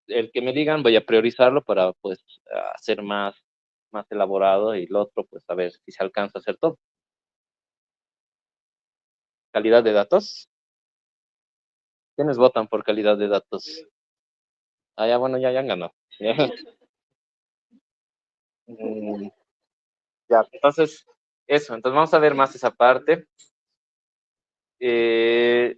Speaker 1: el que me digan voy a priorizarlo para pues hacer más elaborado y el otro pues a ver si se alcanza a hacer todo. Calidad de datos. ¿Quiénes votan por calidad de datos? Ah, ya, bueno, ya han ganado. Mm, ya, entonces, eso, entonces vamos a ver más esa parte.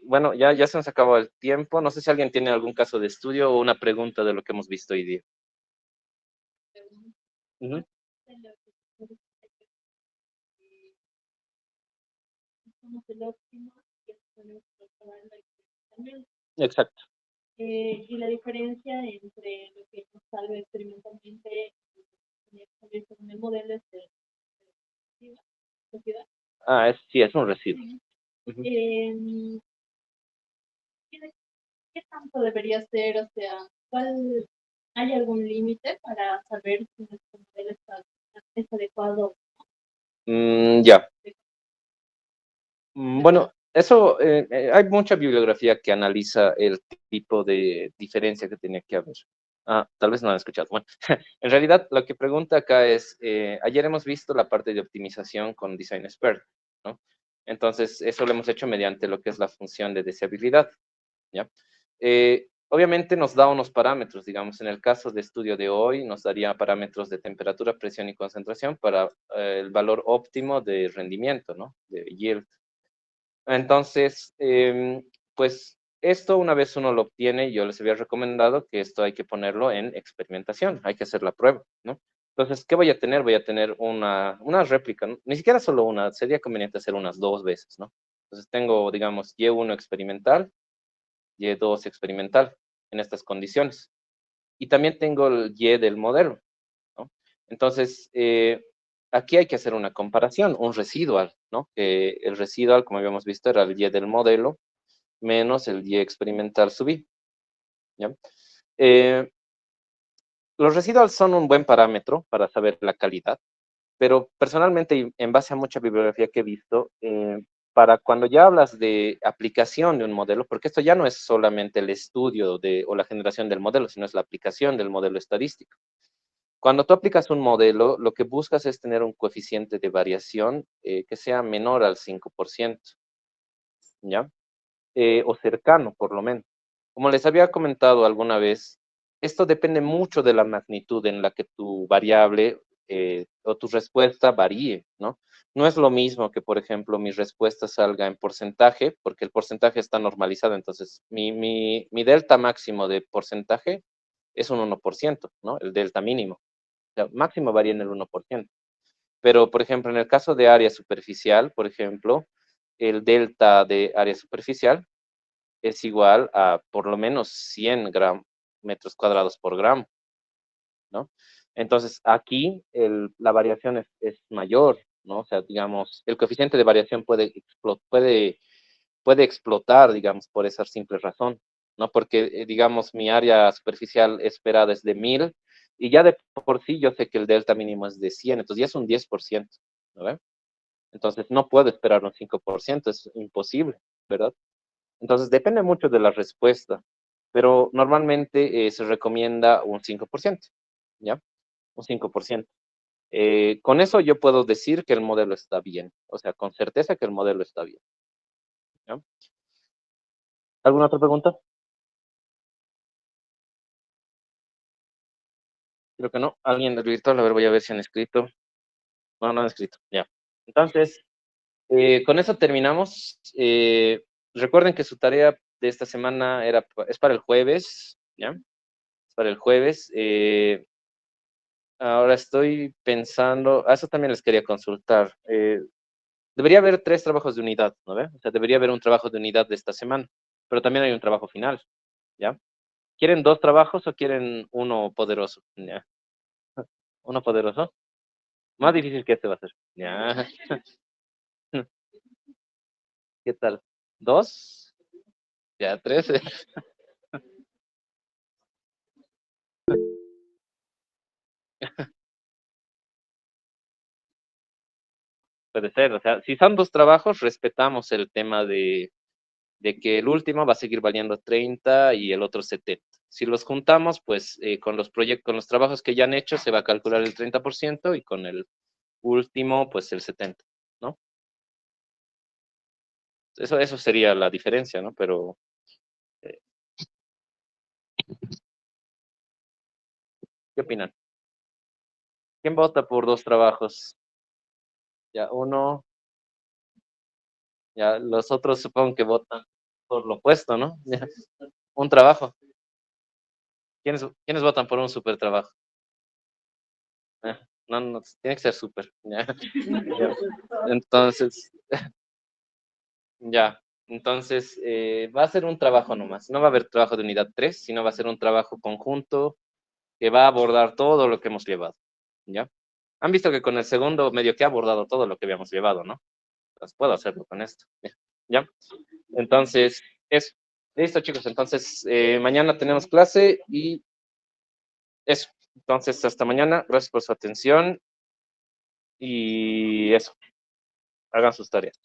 Speaker 1: Bueno, ya se nos acabó el tiempo. No sé si alguien tiene algún caso de estudio o una pregunta de lo que hemos visto hoy día. Ujú. Exacto. Sí, es un residuo. Ujú. Ya. Bueno, eso, hay mucha bibliografía que analiza el tipo de diferencia que tenía que haber. Tal vez no han escuchado. Bueno, en realidad lo que pregunta acá es, ayer hemos visto la parte de optimización con Design Expert, ¿no? Entonces, eso lo hemos hecho mediante lo que es la función de deseabilidad, ¿ya? Obviamente nos da unos parámetros, digamos, en el caso de estudio de hoy, nos daría parámetros de temperatura, presión y concentración para el valor óptimo de rendimiento, ¿no? De yield. Entonces, pues esto una vez uno lo obtiene, yo les había recomendado que esto hay que ponerlo en experimentación, hay que hacer la prueba, ¿no? Entonces, ¿qué voy a tener? Voy a tener una réplica, ¿no? Ni siquiera solo una, sería conveniente hacer unas 2 veces, ¿no? Entonces tengo, digamos, Y1 experimental, Y2 experimental en estas condiciones. Y también tengo el Y del modelo, ¿no? Entonces, aquí hay que hacer una comparación, un residual, ¿no? Que el residual, como habíamos visto, era el Y del modelo menos el Y experimental sub I, ¿ya? Eh, los residuals son un buen parámetro para saber la calidad, pero personalmente, y en base a mucha bibliografía que he visto, para cuando ya hablas de aplicación de un modelo, porque esto ya no es solamente el estudio o la generación del modelo, sino es la aplicación del modelo estadístico. Cuando tú aplicas un modelo, lo que buscas es tener un coeficiente de variación que sea menor al 5%, ¿ya? O cercano, por lo menos. Como les había comentado alguna vez, esto depende mucho de la magnitud en la que tu variable o tu respuesta varíe, ¿no? No es lo mismo que, por ejemplo, mi respuesta salga en porcentaje, porque el porcentaje está normalizado, entonces mi delta máximo de porcentaje es un 1%, ¿no? El delta mínimo. O sea, máximo varía en el 1%. Pero, por ejemplo, en el caso de área superficial, por ejemplo, el delta de área superficial es igual a por lo menos 100 metros cuadrados por gramo, ¿no? Entonces, aquí la variación es mayor, ¿no? O sea, digamos, el coeficiente de variación puede explotar, digamos, por esa simple razón, ¿no? Porque, digamos, mi área superficial esperada es de 1000 y ya de por sí yo sé que el delta mínimo es de 100, entonces ya es un 10%, ¿no? Entonces, no puedo esperar un 5%, es imposible, ¿verdad? Entonces, depende mucho de la respuesta, pero normalmente se recomienda un 5%, ¿ya? Un 5%. Con eso yo puedo decir que el modelo está bien, o sea, con certeza que el modelo está bien, ¿ya? ¿Alguna otra pregunta? Creo que no. ¿Alguien del virtual? A ver, voy a ver si han escrito. No, no han escrito. Ya. Entonces, con eso terminamos. Recuerden que su tarea de esta semana es para el jueves, ¿ya? Es para el jueves. Ahora estoy pensando, eso también les quería consultar. Debería haber 3 trabajos de unidad, ¿no ve? O sea, debería haber un trabajo de unidad de esta semana, pero también hay un trabajo final, ¿ya? ¿Quieren 2 trabajos o quieren uno poderoso? ¿Ya? ¿Uno poderoso? Más difícil que este va a ser. ¿Ya? ¿Qué tal? ¿2? ¿Ya 3? Puede ser, o sea, si son 2 trabajos, respetamos el tema de que el último va a seguir valiendo 30 y el otro 70. Si los juntamos, pues con los proyectos, con los trabajos que ya han hecho, se va a calcular el 30% y con el último, pues el 70, ¿no? Eso sería la diferencia, ¿no? Pero, eh, ¿qué opinan? ¿Quién vota por 2 trabajos? Ya uno, ya los otros supongo que votan por lo opuesto, ¿no? Ya, un trabajo. ¿Quiénes votan por un super trabajo? No, no, tiene que ser súper. Ya. Ya. Entonces, ya. Entonces, va a ser un trabajo nomás. No va a haber trabajo de unidad 3, sino va a ser un trabajo conjunto que va a abordar todo lo que hemos llevado. ¿Ya? Han visto que con el segundo medio que ha abordado todo lo que habíamos llevado, ¿no? Pues puedo hacerlo con esto. ¿Ya? Entonces, eso. Listo, chicos. Entonces, mañana tenemos clase y eso. Entonces, hasta mañana. Gracias por su atención y eso. Hagan sus tareas.